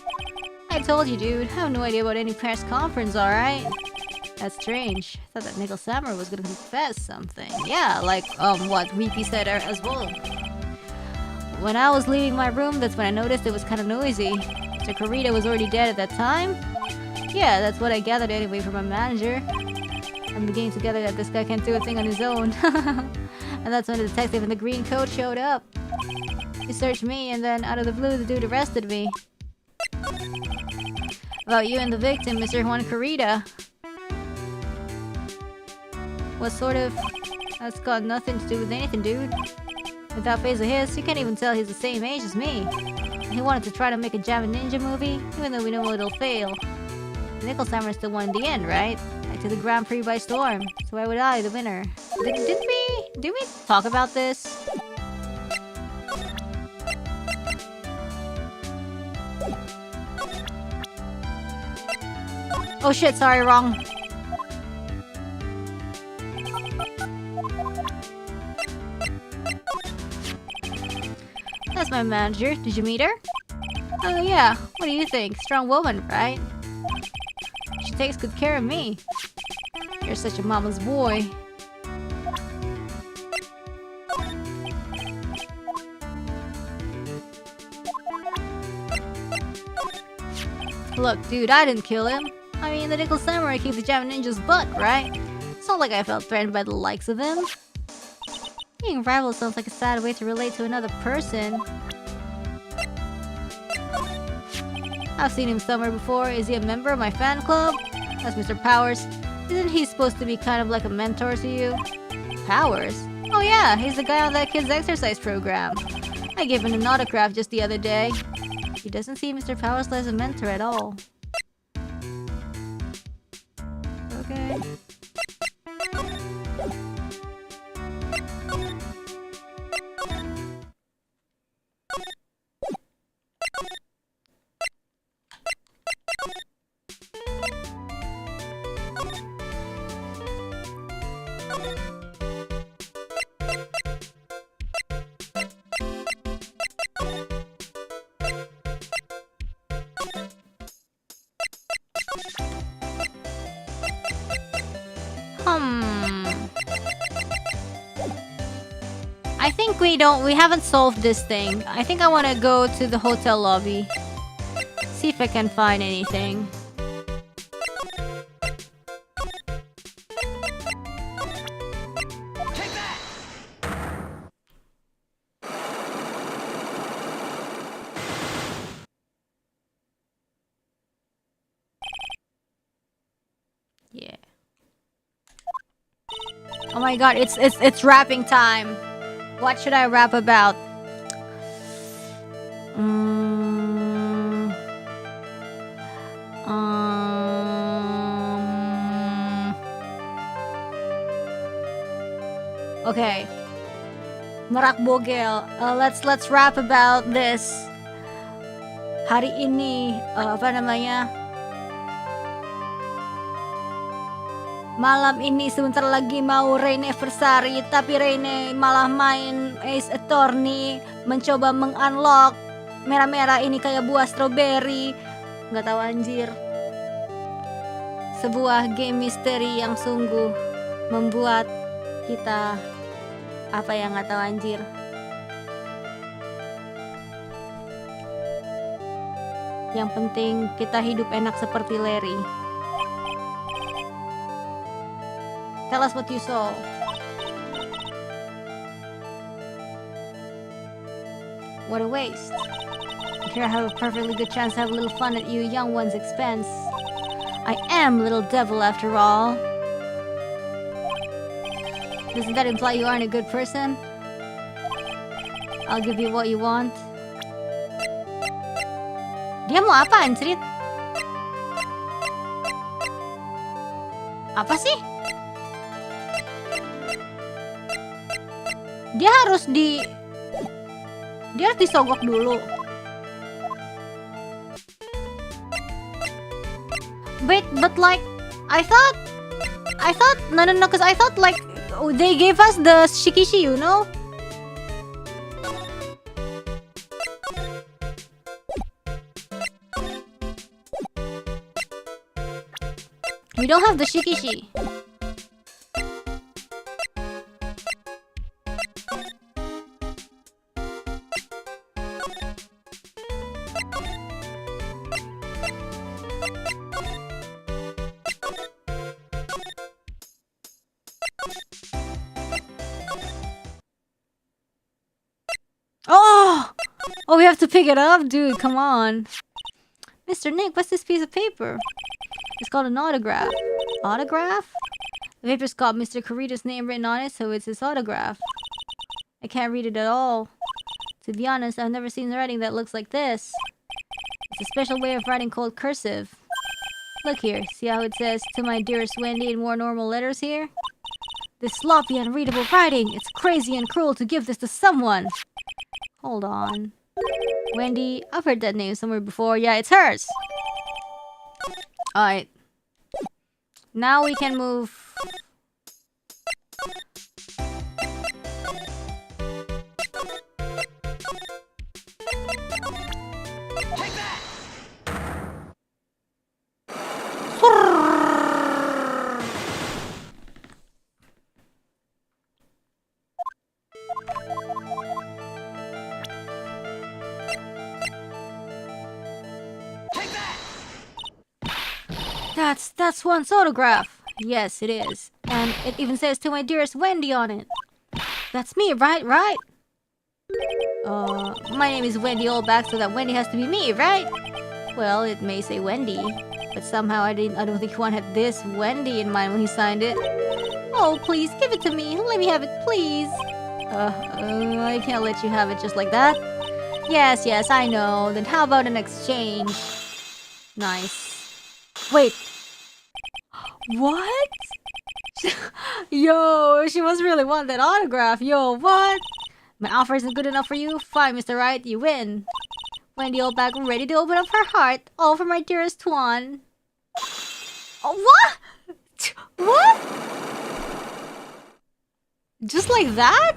I told you, dude. I have no idea about any press conference, alright? That's strange. I thought that nickel samurai was gonna confess something. Yeah, like, what Weepy said as well. When I was leaving my room, that's when I noticed it was kind of noisy. Mr. Kurita was already dead at that time? Yeah, that's what I gathered anyway from my manager. I'm beginning to gather that this guy can't do a thing on his own. And that's when the detective in the green coat showed up. He searched me, and then out of the blue, the dude arrested me. About you and the victim, Mr. Juan Kurita. What sort of... That's got nothing to do with anything, dude. With that face of his, you can't even tell he's the same age as me. He wanted to try to make a Java Ninja movie, even though we know it'll fail. The Nickel Samurai still won in the end, right? I took the Grand Prix by storm, so why would I, the winner? Did we talk about this? Oh shit, sorry, wrong. That's my manager. Did you meet her? Oh yeah, what do you think? Strong woman, right? She takes good care of me. You're such a mama's boy. Look, dude, I didn't kill him. I mean, the Nickel Samurai kicked the Java Ninja's butt, right? It's not like I felt threatened by the likes of him. Being rival sounds like a sad way to relate to another person. I've seen him somewhere before. Is he a member of my fan club? That's Mr. Powers. Isn't he supposed to be kind of like a mentor to you? Powers? Oh yeah, he's the guy on that kid's exercise program. I gave him an autograph just the other day. He doesn't see Mr. Powers as a mentor at all. Okay. I think we haven't solved this thing. I think I want to go to the hotel lobby. See if I can find anything. Take that! Yeah. I Oh my god, it's rapping time. What should I rap about? Okay. Merak bogel. Let's rap about this. Hari ini apa namanya? Malam ini sebentar lagi mau Reine anniversary, tapi Reine malah main Ace Attorney, mencoba mengunlock merah-merah ini kayak buah strawberry. Nggak tahu anjir. Sebuah game misteri yang sungguh membuat kita apa yang nggak tahu anjir. Yang penting kita hidup enak seperti Larry. Tell us what you saw. What a waste. Here I have a perfectly good chance to have a little fun at you young one's expense. I am little devil after all. Doesn't that imply you aren't a good person? I'll give you what you want. Dia mau apa anjrit? Apa sih? Dia harus disogok dulu. Wait, but like I thought no, cause I thought like they gave us the shikishi, you know? We don't have the shikishi. Oh, we have to pick it up? Dude, come on. Mr. Nick, what's this piece of paper? It's called an autograph. Autograph? The paper's got Mr. Kurita's name written on it, so it's his autograph. I can't read it at all. To be honest, I've never seen writing that looks like this. It's a special way of writing called cursive. Look here, see how it says, "To my dearest Wendy" in more normal letters here? This sloppy, unreadable writing. It's crazy and cruel to give this to someone. Hold on. Wendy, I've heard that name somewhere before. Yeah, it's hers. Alright. Now we can move. Take that! That's one's autograph. Yes, it is. And it even says "To my dearest Wendy" on it. That's me, right? My name is Wendy Oldback, so that Wendy has to be me, right? Well, it may say Wendy, but somehow I don't think Juan had this Wendy in mind when he signed it. Oh, please, give it to me. Let me have it, please. I can't let you have it just like that. Yes, I know. Then how about an exchange? Nice. Wait. What? Yo, she must really want that autograph. Yo, what? My offer isn't good enough for you? Fine, Mr. Wright, you win. Wendy Oldback ready to open up her heart. All for my dearest Tuan. Oh, what? What? Just like that?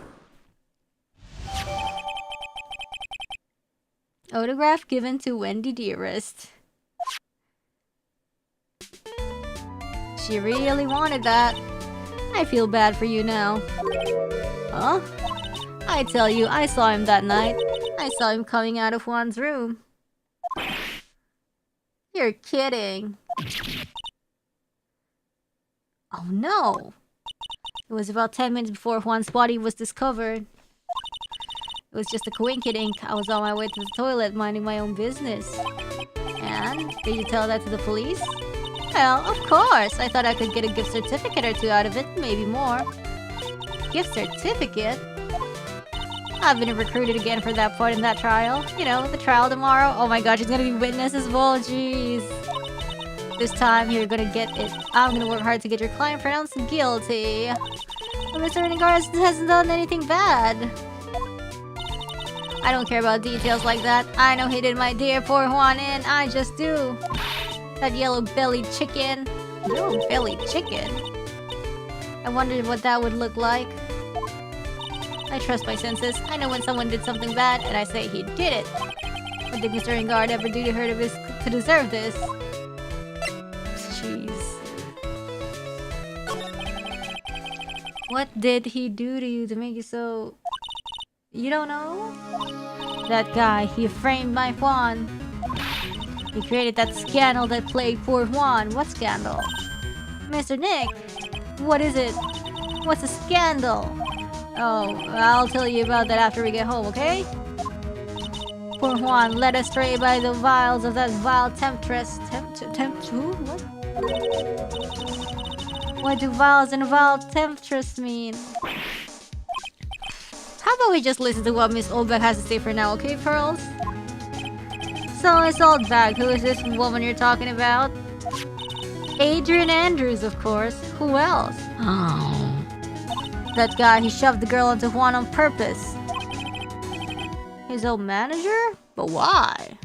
Autograph given to Wendy Dearest. She really wanted that. I feel bad for you now. Huh? I tell you, I saw him that night. I saw him coming out of Juan's room. You're kidding. Oh no! It was about 10 minutes before Juan's body was discovered. It was just a coinkydink. I was on my way to the toilet minding my own business. And? Did you tell that to the police? Well, of course. I thought I could get a gift certificate or two out of it, maybe more. gift certificate? I've been recruited again for that part in that trial. You know, the trial tomorrow. Oh my gosh, he's gonna be witness as well. Jeez. This time you're gonna get it. I'm gonna work hard to get your client pronounced guilty. But Mr. Renegard hasn't done anything bad. I don't care about details like that. I know he did my dear poor Juan in. I just do. That yellow-bellied chicken. Yellow-bellied chicken? I wondered what that would look like. I trust my senses. I know when someone did something bad, and I say he did it. What did Mr. Renegard ever do to her to deserve this? Jeez. What did he do to you to make you so... You don't know? That guy, he framed my Juan. He created that scandal that plagued poor Juan. What scandal? Mr. Nick, what is it? What's a scandal? Oh, I'll tell you about that after we get home, okay? Poor Juan led astray by the vials of that vile temptress. Who? What? What do vials and vile temptress mean? How about we just listen to what Miss Oldbag has to say for now, okay, Pearls? So, Miss Oldbag, who is this woman you're talking about? Adrian Andrews, of course. Who else? Oh. That guy, he shoved the girl into Juan on purpose. His old manager? But why?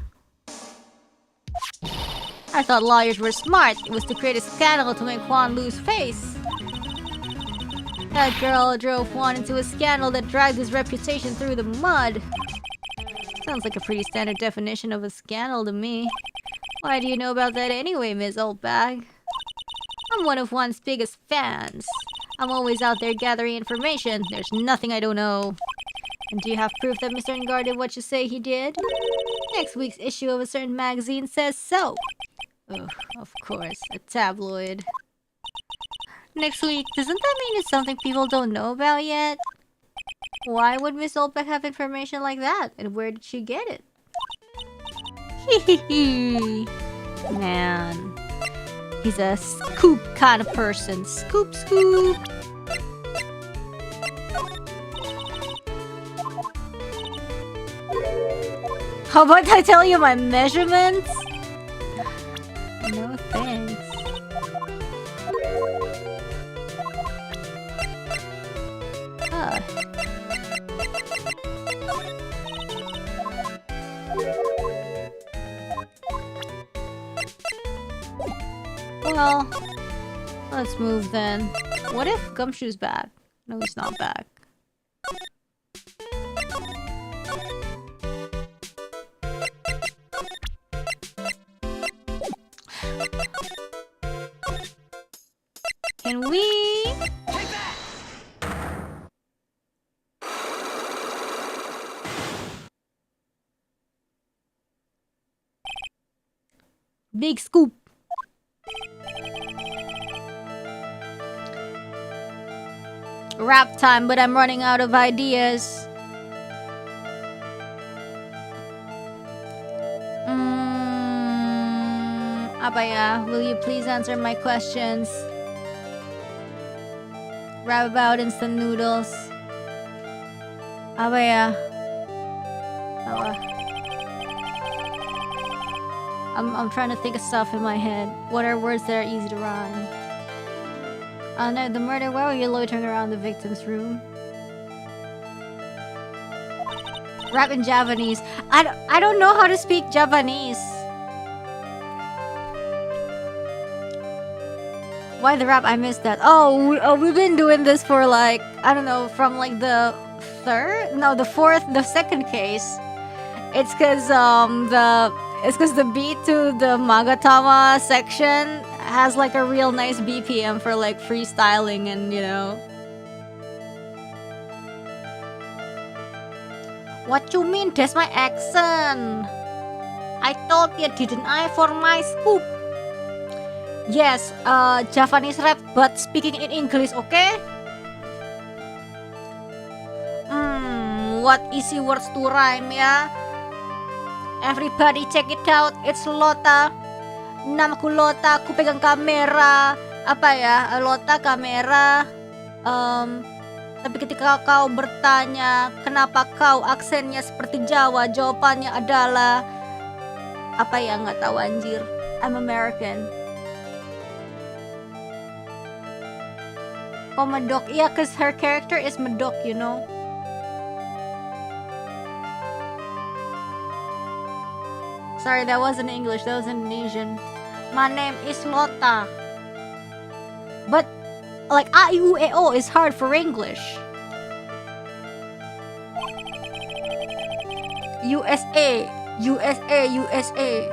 I thought lawyers were smart. It was to create a scandal to make Juan lose face. That girl drove Juan into a scandal that dragged his reputation through the mud. Sounds like a pretty standard definition of a scandal to me. Why do you know about that anyway, Miss Oldbag? I'm one of Juan's biggest fans. I'm always out there gathering information. There's nothing I don't know. And do you have proof that Mr. Renegard did what you say he did? Next week's issue of a certain magazine says so. Ugh, of course, a tabloid. Next week, doesn't that mean it's something people don't know about yet? Why would Miss Oldbeck have information like that? And where did she get it? Hehehe. Man. He's a scoop kind of person. Scoop, scoop. How about I tell you my measurements? No thanks. Huh. Well, let's move then. What if Gumshoe's back? No, he's not back. Can we? Take that! Big scoop. Rap time, but I'm running out of ideas. Apa ya? Will you please answer my questions? Rap about instant noodles. Apa ya? Apa? I'm trying to think of stuff in my head. What are words that are easy to rhyme? No, the murder. Why were you loitering around the victim's room? Rap in Japanese. I don't know how to speak Japanese. Why the rap? I missed that. We've been doing this for like, I don't know, from like the second case. It's cause the beat to the Magatama section has like a real nice BPM for like freestyling and you know. What you mean? That's my accent. I told you, didn't I, for my scoop? Yes, Japanese rap, but speaking in English, okay? What easy words to rhyme, ya? Everybody check it out, it's Lota. Namaku Lota, aku pegang kamera. Apa ya? Lota kamera. Tapi ketika kau bertanya kenapa kau aksennya seperti Jawa, jawabannya adalah apa ya, nggak tahu anjir. I'm American. Oh, medok. Yeah, cause her character is medok, you know. Sorry, that wasn't English. That was Indonesian. My name is Lota. But like A, I, U, E, O is hard for English. USA, USA, USA.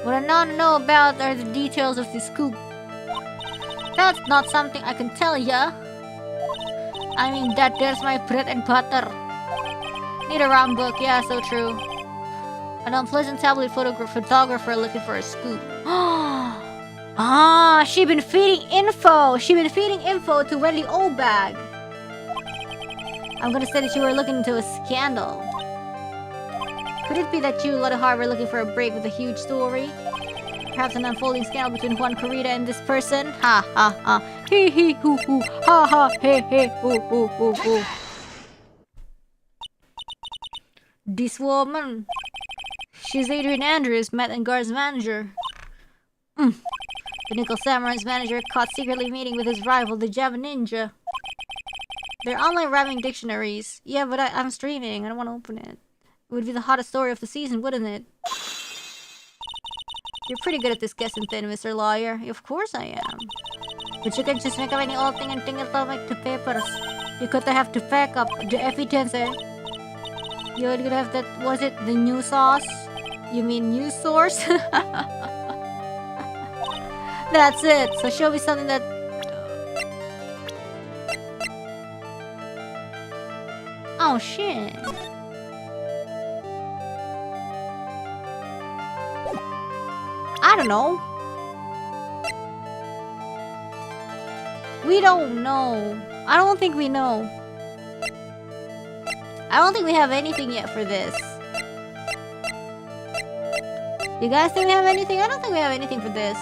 What I want to know about are the details of this coup. That's not something I can tell ya. I mean that there's my bread and butter. Need a round book, yeah, so true. An unpleasant tablet photographer looking for a scoop. Ah, she been feeding info. She been feeding info to Wendy Obag. I'm gonna say that you were looking into a scandal. Could it be that you, Lotta Hart, were looking for a break with a huge story? Perhaps an unfolding scandal between Juan Corrida and this person? Ha ha ha. Hee hee hoo hoo. Ha ha he he hoo hoo hoo hoo. This woman. She's Adrian Andrews, Matt and Guard's manager. The Nickel Samurai's manager caught secretly meeting with his rival, the Java Ninja. They're online rhyming dictionaries. Yeah, but I'm streaming. I don't want to open it. It would be the hottest story of the season, wouldn't it? You're pretty good at this guessing thing, Mr. Lawyer. Of course I am. But you can just make up any old thing and think it'll make the papers. You gotta have to back up the evidence, eh? You would have that, was it the new sauce? You mean news source? That's it. So show me something that... Oh shit. I don't know. We don't know. I don't think we know. I don't think we have anything yet for this. You guys think we have anything? I don't think we have anything for this.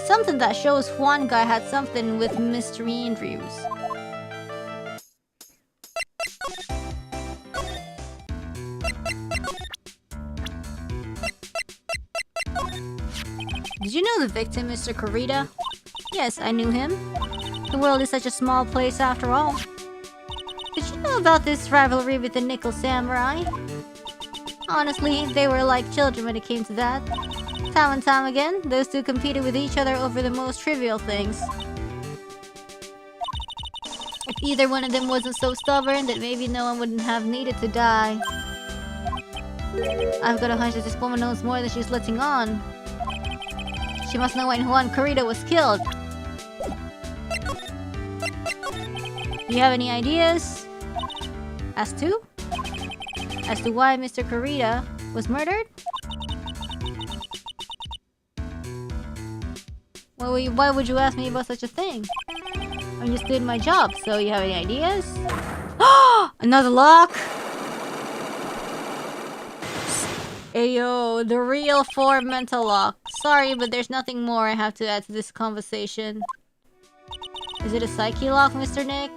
Something that shows one guy had something with Mr. Andrews. Did you know the victim, Mr. Corrida? Yes, I knew him. The world is such a small place after all. Did you know about this rivalry with the Nickel Samurai? Honestly, they were like children when it came to that. Time and time again, those two competed with each other over the most trivial things. If either one of them wasn't so stubborn, then maybe no one wouldn't have needed to die. I've got a hunch that this woman knows more than she's letting on. She must know when Juan Corrida was killed. Do you have any ideas? As to? As to why Mr. Corrida was murdered? Why would you ask me about such a thing? I'm just doing my job, so you have any ideas? Another lock? Ayo, the real 4 mental lock. Sorry, but there's nothing more I have to add to this conversation. Is it a psyche lock, Mr. Nick?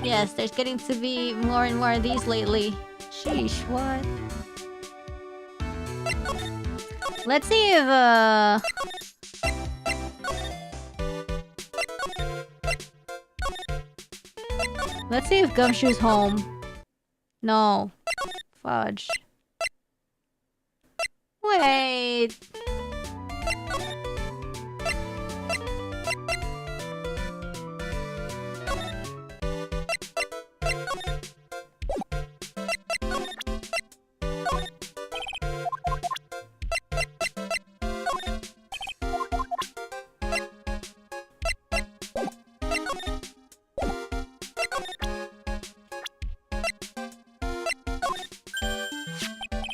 Yes, there's getting to be more and more of these lately. Sheesh, what? Let's see if, let's see if Gumshoe's home. No. Fudge. Wait.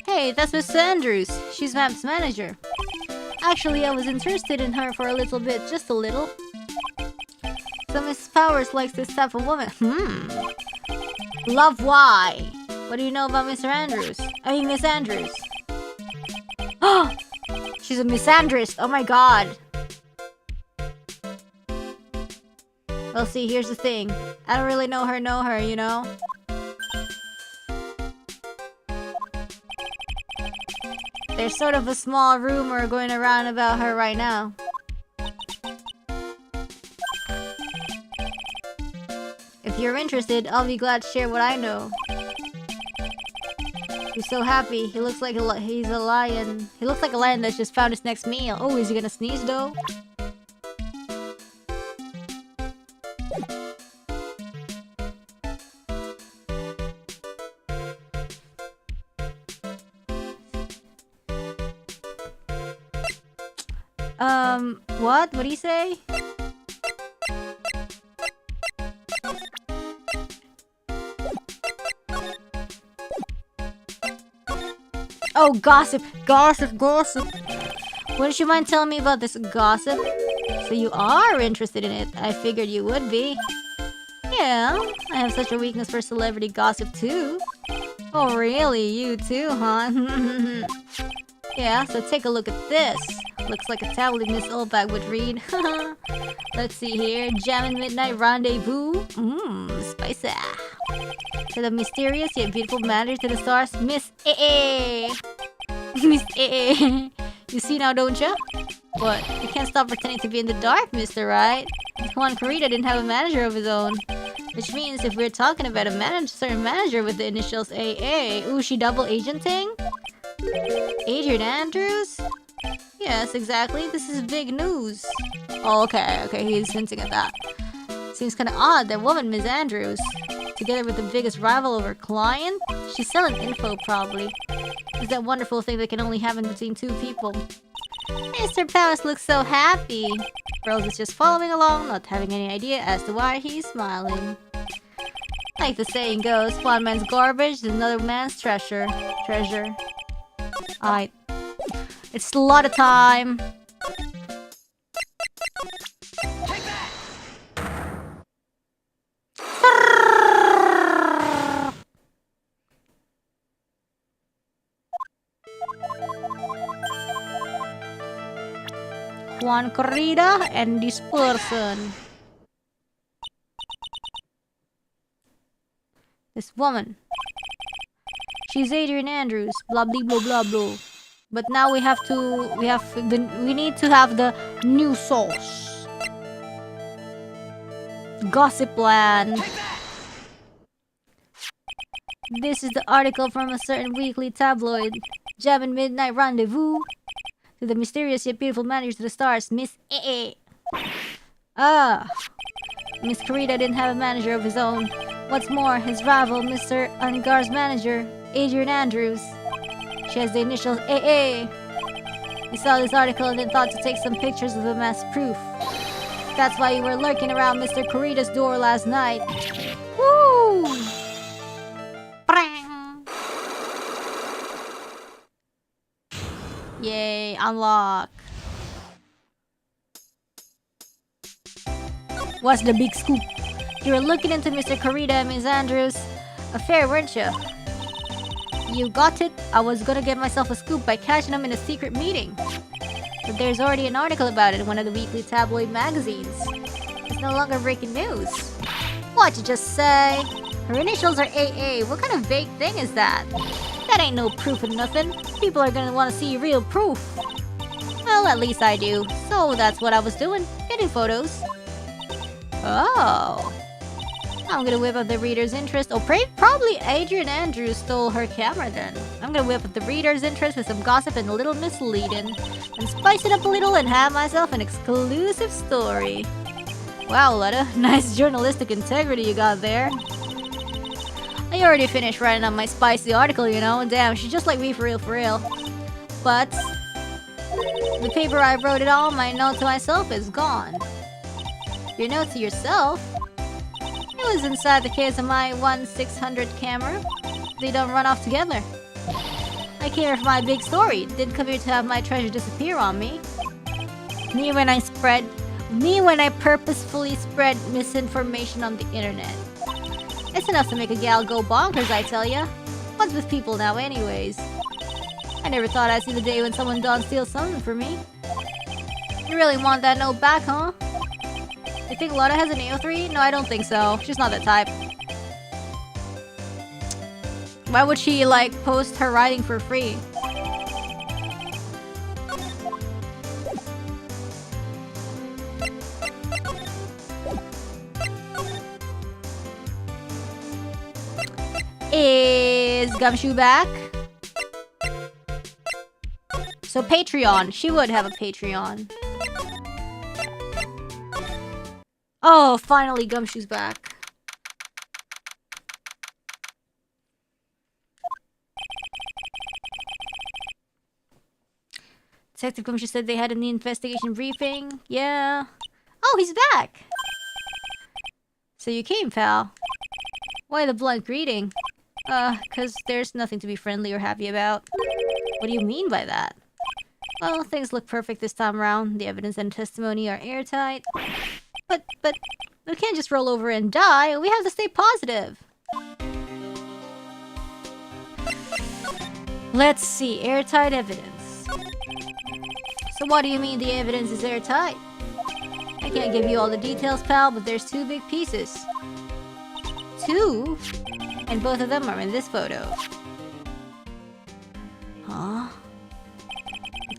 Hey, that's Miss Andrews. She's Map's manager. Actually, I was interested in her for a little bit, just a little. So Miss Powers likes this type of woman. Love why? What do you know about Mr. Andrews? I mean, Miss Andrews. Oh, she's a misandrist. Oh my god. Well, see, here's the thing. I don't really know her, you know? There's sort of a small rumor going around about her right now. If you're interested, I'll be glad to share what I know. He's so happy. He looks like he's a lion. He looks like a lion that's just found his next meal. Oh, is he gonna sneeze though? What? What'd he say? Oh, gossip! Gossip! Gossip! Wouldn't you mind telling me about this gossip? So you are interested in it. I figured you would be. Yeah, I have such a weakness for celebrity gossip too. Oh really? You too, huh? Yeah, so take a look at this. Looks like a tablet Miss Oldbag would read. Let's see here. Jammin' Midnight Rendezvous. Spicy. To the mysterious yet beautiful manager to the stars, Miss A. Miss A. You see now, don't ya? What? You can't stop pretending to be in the dark, Mr. Wright. Juan Corrida didn't have a manager of his own. Which means if we're talking about a certain manager with the initials AA, ooh, she double agenting? Adrian Andrews? Yes, exactly. This is big news. Oh, okay, he's hinting at that. Seems kinda odd that woman, Miss Andrews, together with the biggest rival of her client? She's selling info, probably. It's that wonderful thing that can only happen between two people. Mr. Powers looks so happy. Rose is just following along, not having any idea as to why he's smiling. Like the saying goes, one man's garbage is another man's treasure. Alright. It's a lot of time. Take that! Juan Corrida and this person. This woman. She's Adrian Andrews. Blah blah blah blah blah. But now we need to have the new source. Gossip land. This is the article from a certain weekly tabloid. Jammin' Midnight Rendezvous. To the mysterious yet beautiful manager to the stars, Miss A. Miss Corrida didn't have a manager of his own. What's more, his rival, Mr. Ungar's manager, Adrian Andrews. She has the initials AA. We saw this article and then thought to take some pictures of them as proof. That's why you were lurking around Mr. Corrida's door last night. Woo! Brang! Yay, unlock. What's the big scoop? You were looking into Mr. Corrida and Miss Andrews' affair, weren't you? You got it. I was gonna get myself a scoop by catching them in a secret meeting. But there's already an article about it in one of the weekly tabloid magazines. It's no longer breaking news. What'd you just say? Her initials are AA. What kind of vague thing is that? That ain't no proof of nothing. People are gonna want to see real proof. Well, at least I do. So that's what I was doing. Getting photos. Oh. I'm gonna whip up the reader's interest. Oh, probably Adrian Andrews stole her camera then. I'm gonna whip up the reader's interest with some gossip and a little misleading. And spice it up a little and have myself an exclusive story. Wow, Letta. Nice journalistic integrity you got there. I already finished writing up my spicy article, you know. Damn, she's just like me for real. But the paper I wrote it all, my note to myself, is gone. Your note to yourself? It was inside the case of my 1/600 camera. They don't run off together. I came here for my big story. Didn't come here to have my treasure disappear on me. Me when I purposefully spread misinformation on the internet. It's enough to make a gal go bonkers, I tell ya. What's with people now anyways? I never thought I'd see the day when someone done steal something from me. You really want that note back, huh? You think Lana has an AO3? No, I don't think so. She's not that type. Why would she, like, post her writing for free? Is Gumshoe back? So Patreon. She would have a Patreon. Oh, finally Gumshoe's back. Detective Gumshoe said they had an investigation briefing. Yeah. Oh, he's back! So you came, pal. Why the blunt greeting? Cause there's nothing to be friendly or happy about. What do you mean by that? Well, things look perfect this time around. The evidence and testimony are airtight. But, we can't just roll over and die. We have to stay positive. Let's see, airtight evidence. So what do you mean the evidence is airtight? I can't give you all the details, pal, but there's 2 big pieces. 2? And both of them are in this photo. Huh?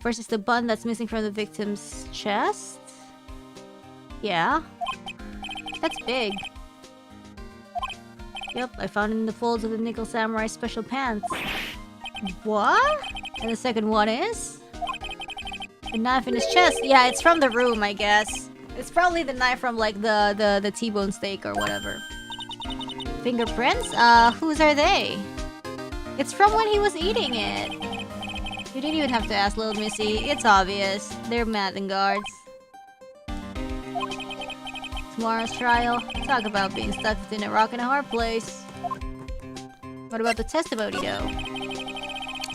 First is the bun that's missing from the victim's chest. Yeah. That's big. Yep, I found it in the folds of the Nickel Samurai special pants. What? And the second one is? The knife in his chest. Yeah, it's from the room, I guess. It's probably the knife from, like, the T-bone steak or whatever. Fingerprints? Whose are they? It's from when he was eating it. You didn't even have to ask, little missy. It's obvious. They're Madden guards. Tomorrow's trial. Talk about being stuck within a rock and a hard place. What about the testimony, though?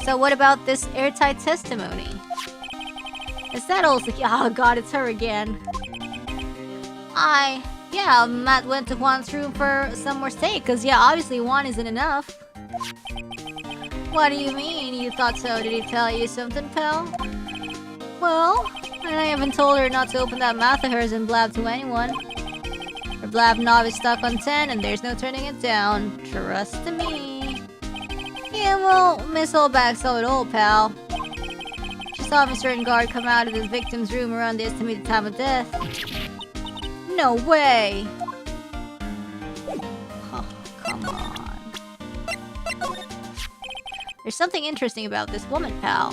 So what about this airtight testimony? Is that also... Oh god, it's her again. Yeah, Matt went to Juan's room for some more steak, cause yeah, obviously one isn't enough. What do you mean? You thought so? Did he tell you something, pal? Well, and I haven't told her not to open that mouth of hers and blab to anyone. Her blab knob is stuck on 10 and there's no turning it down. Trust me. Yeah, well, Miss Holback saw it all, pal. She saw a certain guard come out of the victim's room around the estimated time of death. No way! Oh, come on. There's something interesting about this woman, pal.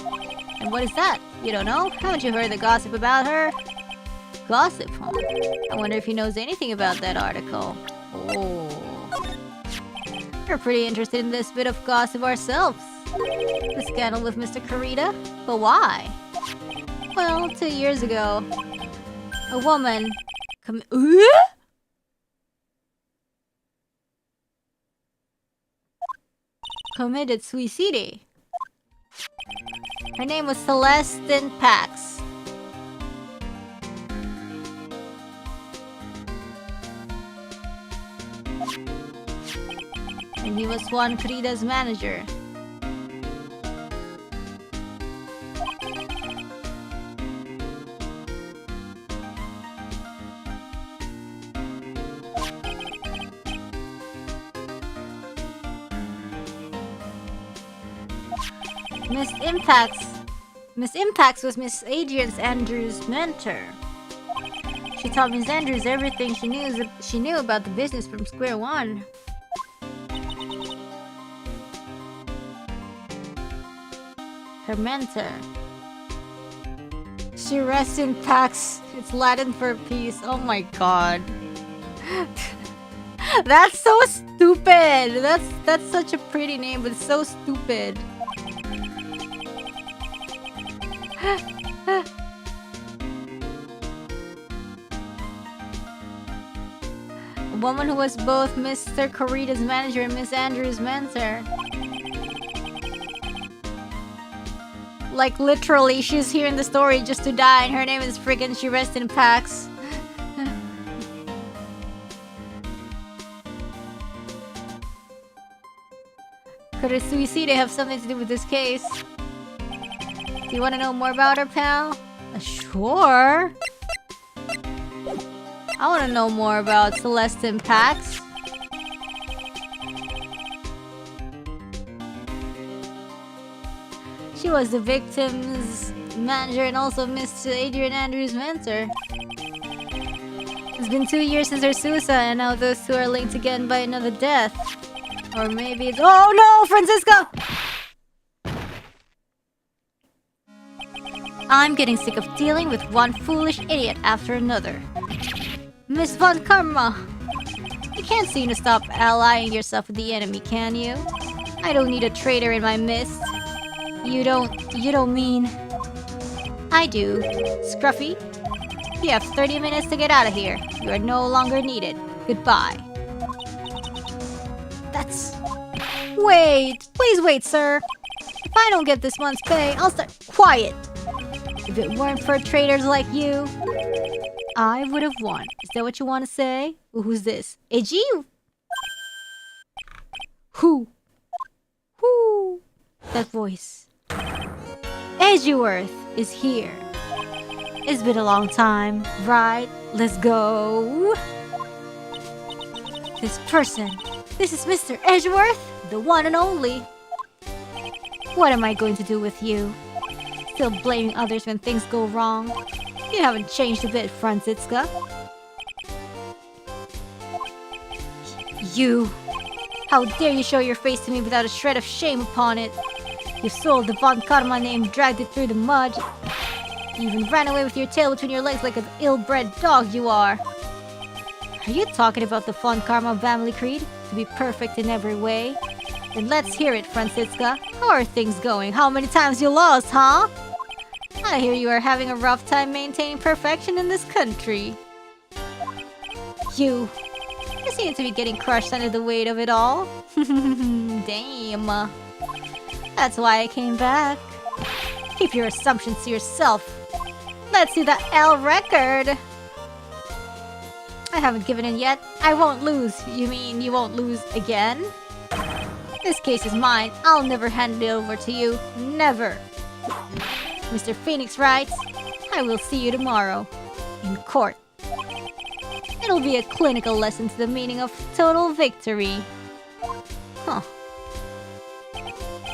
And what is that? You don't know? Haven't you heard the gossip about her? Gossip, huh? I wonder if he knows anything about that article. Oh. We're pretty interested in this bit of gossip ourselves. The scandal with Mr. Kurita? But why? Well, 2 years ago, a woman... committed suicide. Her name was Celestine Pax. And he was Juan Kurita's manager. Miss Impax was Miss Adrian Andrews' mentor. She taught Miss Andrews everything she knew about the business from square one. Her mentor. She rests in Pax. It's Latin for peace. Oh my god. That's so stupid. That's such a pretty name, but it's so stupid. A woman who was both Mr. Kurita's manager and Miss Andrews' mentor. Like literally, she's here in the story just to die, and her name is friggin' she rests in Pax. Could her suicide have something to do with this case? Do you want to know more about her, pal? Sure. I want to know more about Celestine Pax. She was the victim's manager and also Mr. Adrian Andrews' mentor. It's been 2 years since her suicide, and now those two are linked again by another death. Or maybe it's— oh no, Francisco! I'm getting sick of dealing with one foolish idiot after another. Miss Von Karma, you can't seem to stop allying yourself with the enemy, can you? I don't need a traitor in my midst. You don't mean... I do. Scruffy, you have 30 minutes to get out of here. You are no longer needed. Goodbye. That's... Wait! Please wait, sir! If I don't get this month's pay, I'll start— Quiet! If it weren't for traitors like you, I would have won. Is that what you want to say? Who's this? Eiji? Who? That voice. Edgeworth is here. It's been a long time, right? Let's go. This person. This is Mr. Edgeworth, the one and only. What am I going to do with you? Still blaming others when things go wrong. You haven't changed a bit, Franziska. You. How dare you show your face to me without a shred of shame upon it? You sold the Von Karma name, dragged it through the mud. You even ran away with your tail between your legs like an ill-bred dog you are. Are you talking about the Von Karma family creed? To be perfect in every way? Then let's hear it, Franziska. How are things going? How many times you lost, huh? I hear you are having a rough time maintaining perfection in this country. You seem to be getting crushed under the weight of it all. Damn. That's why I came back. Keep your assumptions to yourself. Let's see the L record. I haven't given in yet. I won't lose. You mean you won't lose again? This case is mine. I'll never hand it over to you. Never. Mr. Phoenix writes, I will see you tomorrow. In court. It'll be a clinical lesson to the meaning of total victory. Huh.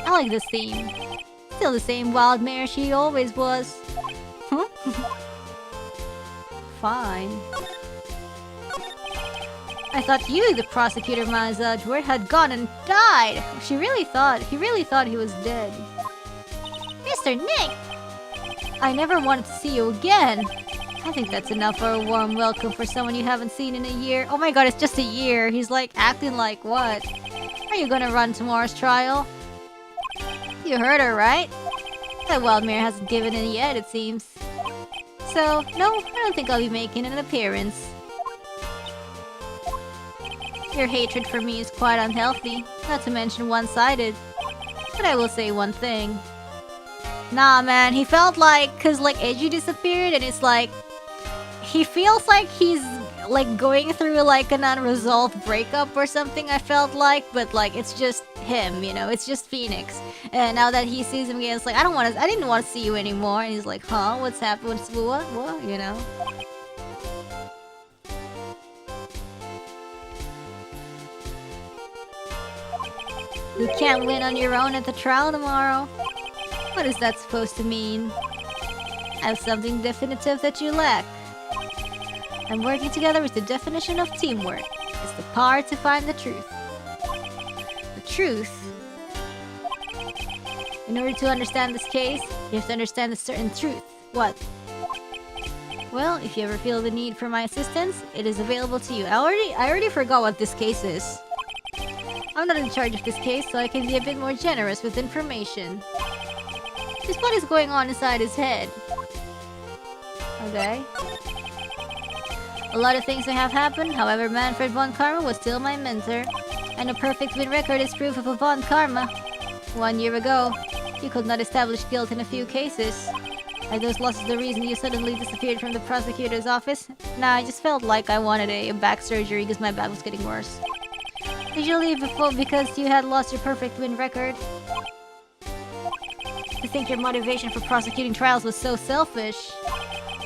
I like this theme. Still the same wild mare she always was. Huh? Fine. I thought you, the prosecutor Mazajwar, had gone and died. He really thought he was dead. Mr. Nick! I never wanted to see you again. I think that's enough for a warm welcome for someone you haven't seen in a year. Oh my god, it's just a year. He's like acting like what? Are you gonna run tomorrow's trial? You heard her, right? That wild mare hasn't given in yet, it seems. So, no, I don't think I'll be making an appearance. Your hatred for me is quite unhealthy, not to mention one-sided. But I will say one thing. Nah, man, he felt like, cause like Eiji disappeared and it's like, he feels like he's like going through like an unresolved breakup or something, I felt like, but like it's just him, you know, it's just Phoenix. And now that he sees him again, it's like, I didn't want to see you anymore. And he's like, huh, what's happened? What, you know? You can't win on your own at the trial tomorrow. What is that supposed to mean? I have something definitive that you lack. And working together is the definition of teamwork. It's the power to find the truth. The truth? In order to understand this case, you have to understand a certain truth. What? Well, if you ever feel the need for my assistance, it is available to you. I already forgot what this case is. I'm not in charge of this case, so I can be a bit more generous with information. Just what is going on inside his head? Okay. A lot of things may have happened, however Manfred von Karma was still my mentor. And a perfect win record is proof of a von Karma. 1 year ago, you could not establish guilt in a few cases. Are those losses the reason you suddenly disappeared from the prosecutor's office? Nah, I just felt like I wanted a back surgery because my back was getting worse. Usually because you had lost your perfect win record. To think your motivation for prosecuting trials was so selfish.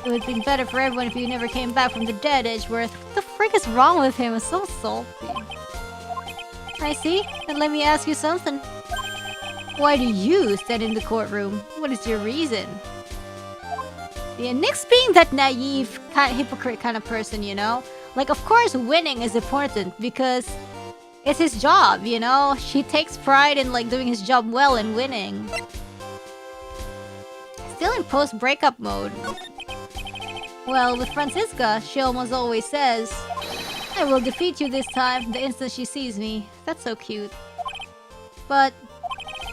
It would be better for everyone if you never came back from the dead, Edgeworth. What the frick is wrong with him? It's so salty. I see. Then let me ask you something. Why do you stand in the courtroom? What is your reason? Yeah, Nick's being that naive, hypocrite kind of person, you know? Like, of course winning is important because it's his job, you know? She takes pride in, like, doing his job well and winning. Still in post-breakup mode. Well, with Francisca, she almost always says, I will defeat you this time the instant she sees me. That's so cute. But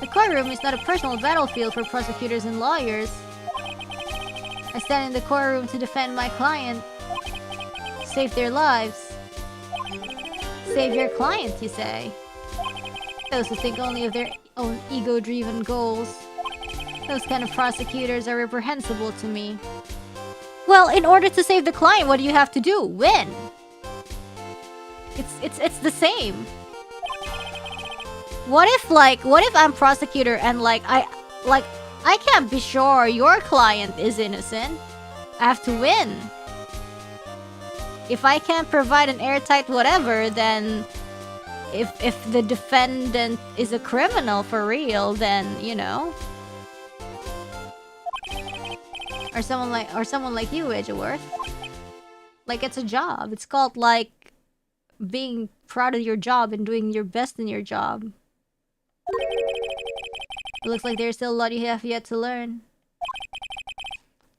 the courtroom is not a personal battlefield for prosecutors and lawyers. I stand in the courtroom to defend my client. Save their lives. Save your client, you say? Those who think only of their own ego-driven goals. Those kind of prosecutors are reprehensible to me. Well, in order to save the client, what do you have to do? Win! It's the same. What if I'm prosecutor and I can't be sure your client is innocent? I have to win. If I can't provide an airtight whatever, then if the defendant is a criminal for real, then, you know. Or someone like you, Edgeworth. Like, it's a job. It's called, like, being proud of your job and doing your best in your job. It looks like there's still a lot you have yet to learn.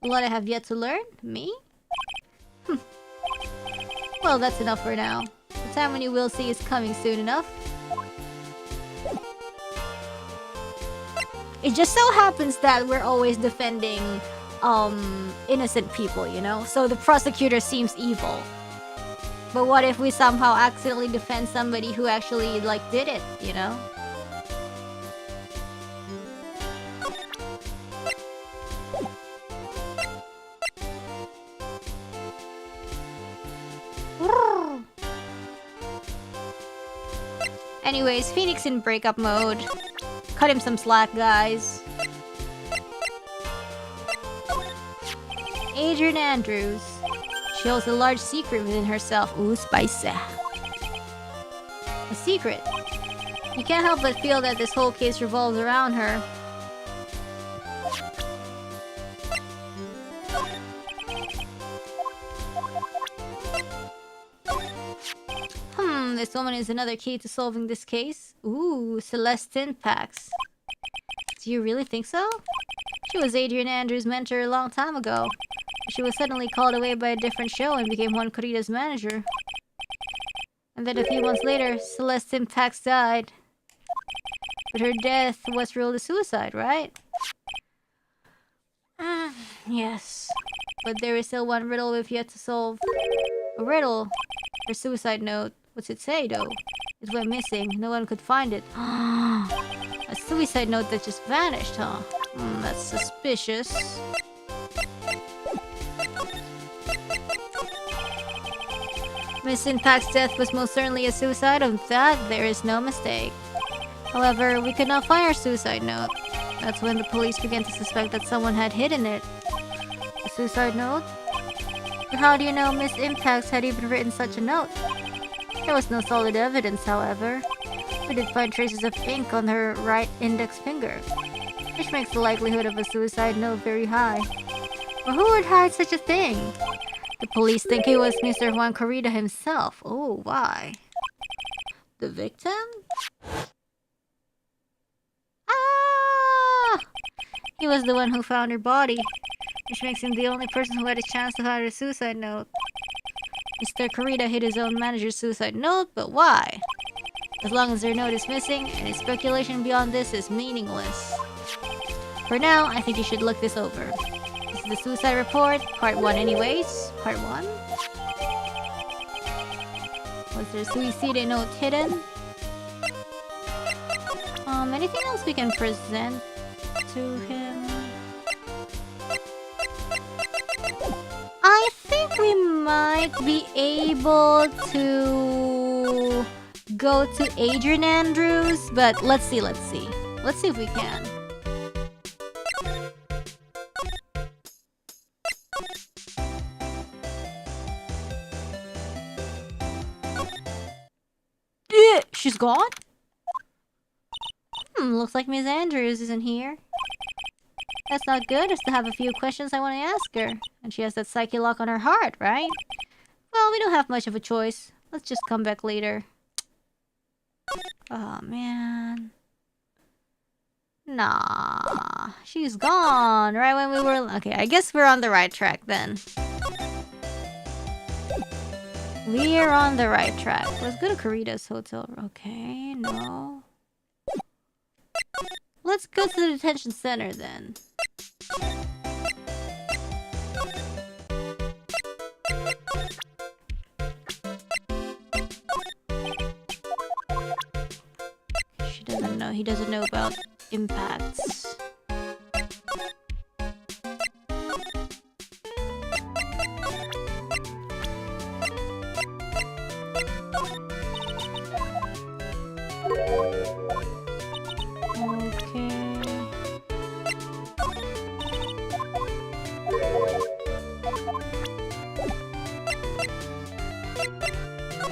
A lot I have yet to learn? Me? Well, that's enough for now. The time when you will see is coming soon enough. It just so happens that we're always defending innocent people, you know? So the prosecutor seems evil. But what if we somehow accidentally defend somebody who actually, like, did it, you know? Anyways, Phoenix in breakup mode. Cut him some slack, guys. Adrian Andrews. She holds a large secret within herself. Ooh, spicy. A secret. You can't help but feel that this whole case revolves around her. This woman is another key to solving this case. Ooh, Celestine Pax. Do you really think so? She was Adrian Andrews' mentor a long time ago. She was suddenly called away by a different show and became Juan Corrida's manager. And then a few months later, Celestine Pax died. But her death was ruled a suicide, right? Yes. But there is still one riddle we've yet to solve. A riddle. Her suicide note. What's it say, though? It went missing. No one could find it. A suicide note that just vanished, huh? That's suspicious. Miss Impact's death was most certainly a suicide. Of that, there is no mistake. However, we could not find her suicide note. That's when the police began to suspect that someone had hidden it. A suicide note? But how do you know Miss Impact had even written such a note? There was no solid evidence, however. We did find traces of ink on her right index finger, which makes the likelihood of a suicide note very high. But who would hide such a thing? The police think it was Mr. Juan Corrida himself. Oh, why? The victim? Ah! He was the one who found her body, which makes him the only person who had a chance to find her suicide note. Mr. Corrida hid his own manager's suicide note, but why? As long as their note is missing, any speculation beyond this is meaningless. For now, I think you should look this over. This is the suicide report, part 1 anyways. Part 1? Was there a suicide note hidden? Anything else we can present to him? I think we might be able to go to Adrian Andrews, but let's see. Let's see if we can. she's gone? Looks like Miss Andrews isn't here. That's not good. I still have a few questions I want to ask her. And she has that psyche lock on her heart, right? Well, we don't have much of a choice. Let's just come back later. Oh, man. Nah. She's gone right when we were... Okay, I guess we're on the right track then. We're on the right track. Let's go to Karita's hotel. Okay, no. Let's go to the detention center then. She doesn't know. He doesn't know about impacts.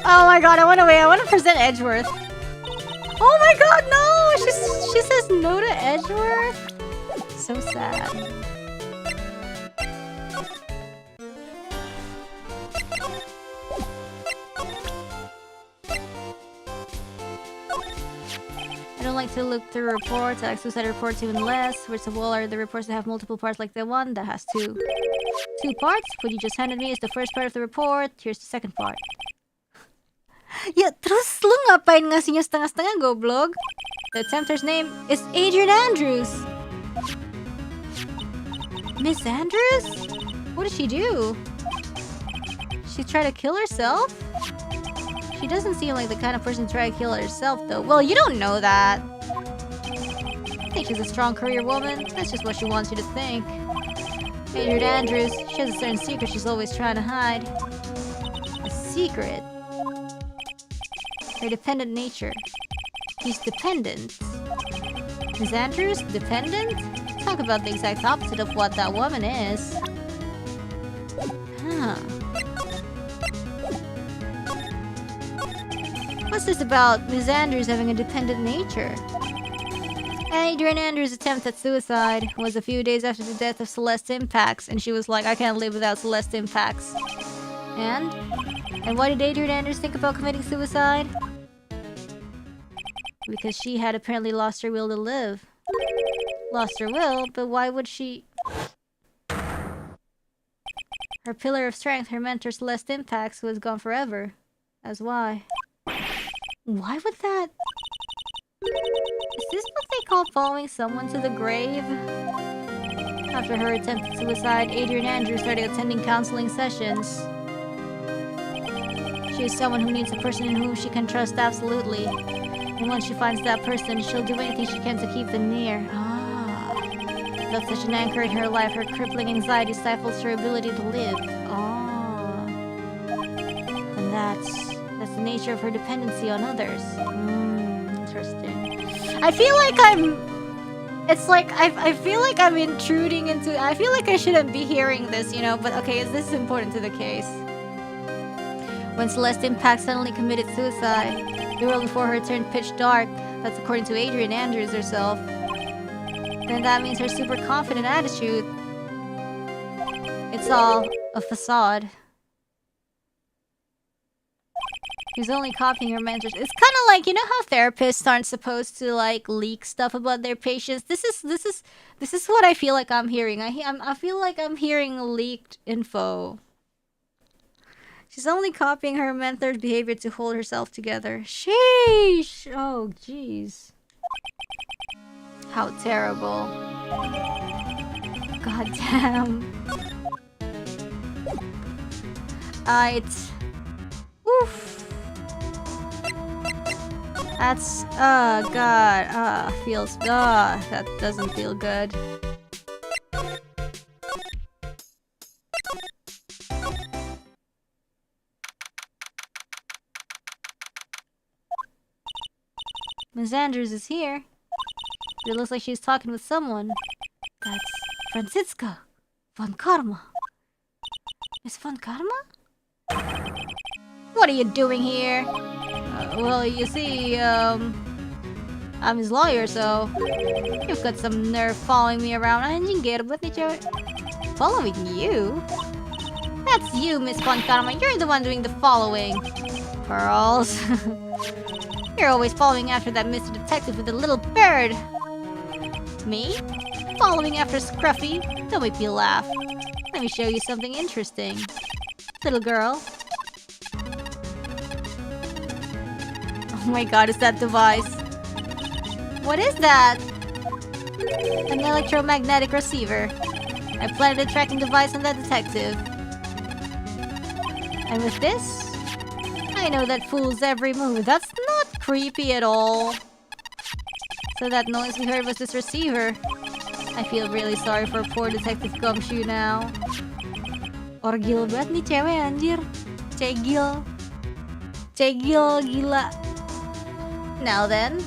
Oh my god, I want to present Edgeworth. Oh my god, no! She says no to Edgeworth? So sad. I don't like to look through reports. I like suicide reports even less. Worst of all are the reports that have multiple parts like the one that has two parts. What you just handed me is the first part of the report. Here's the second part. Ya, terus lu ngapain ngasihnya setengah-setengah, goblok? The attempter's name is Adrian Andrews. Miss Andrews? What did she do? She tried to kill herself? She doesn't seem like the kind of person to try to kill herself, though. Well, you don't know that. I think she's a strong career woman. That's just what she wants you to think. Adrian Andrews, she has a certain secret she's always trying to hide. A secret? Her dependent nature. He's dependent. Miss Andrews, dependent? Talk about the exact opposite of what that woman is. Huh. What's this about Miss Andrews having a dependent nature? Adrian Andrews' attempt at suicide was a few days after the death of Celeste Impax, and she was like, I can't live without Celeste Impax. And why did Adrian Andrews think about committing suicide? Because she had apparently lost her will to live. Lost her will? But why would she... Her pillar of strength, her mentor Celeste Impax, was gone forever. That's why. Why would that... Is this what they call following someone to the grave? After her attempted suicide, Adrian Andrews started attending counseling sessions. She is someone who needs a person in whom she can trust absolutely. And once she finds that person, she'll do anything she can to keep them near. Ah. Without such an anchor in her life, her crippling anxiety stifles her ability to live. Ah. And that's the nature of her dependency on others. Interesting. I feel like it's like, I feel like I'm intruding into... I feel like I shouldn't be hearing this, you know, but okay, this is important to the case. When Celeste Impax suddenly committed suicide, the world before her turned pitch dark. That's according to Adrian Andrews herself. Then that means her super confident attitude. It's all a facade. She's only copying her mentors. It's kind of like, you know how therapists aren't supposed to like leak stuff about their patients. This is what I feel like I'm hearing. I feel like I'm hearing leaked info. She's only copying her mentor's behavior to hold herself together. Sheesh! Oh, jeez. How terrible. God damn. It's... Oof. That's... Oh, God. Feels... that doesn't feel good. Miss Andrews is here. It looks like she's talking with someone. That's Franziska von Karma. Miss von Karma? What are you doing here? Well, you see, I'm his lawyer, so you've got some nerve following me around. Anjing, gerbet nih cewek. Following you? That's you, Miss Fonkarma. You're the one doing the following. Pearls. You're always following after that Mr. Detective with the little bird. Me? Following after Scruffy? Don't make me laugh. Let me show you something interesting. Little girl. Oh my god, is that device? What is that? An electromagnetic receiver. I planted a tracking device on that detective. And with this, I know that fool's every move. That's not creepy at all. So that noise we heard was this receiver. I feel really sorry for poor Detective Gumshoe now. Orgil banget nih cewek anjir. Cegil. Cegil gila. Now then,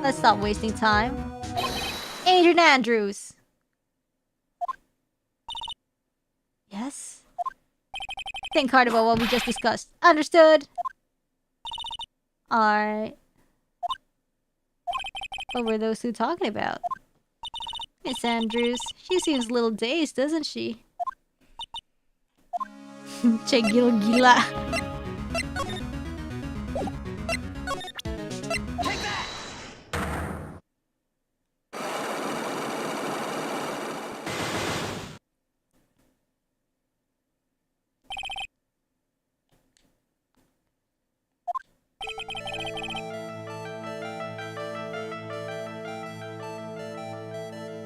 let's stop wasting time. Adrian Andrews. Yes? Think hard about what we just discussed. Understood? Alright. What were those two talking about? Miss Andrews, she seems a little dazed, doesn't she? Cegil gila.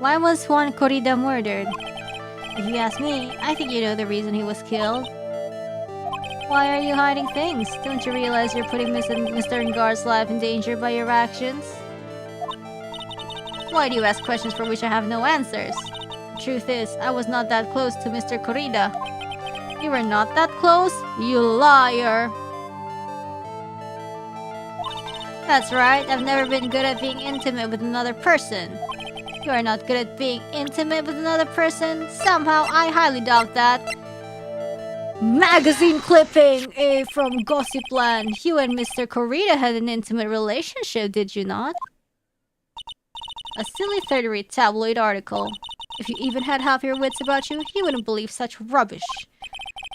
Why was Juan Corrida murdered? If you ask me, I think you know the reason he was killed. Why are you hiding things? Don't you realize you're putting Mr. Ngar's life in danger by your actions? Why do you ask questions for which I have no answers? The truth is, I was not that close to Mr. Corrida. You were not that close? You liar! That's right, I've never been good at being intimate with another person. You are not good at being intimate with another person? Somehow, I highly doubt that. Magazine clipping! From Gossipland. You and Mr. Corrida had an intimate relationship, did you not? A silly third-rate tabloid article. If you even had half your wits about you, you wouldn't believe such rubbish.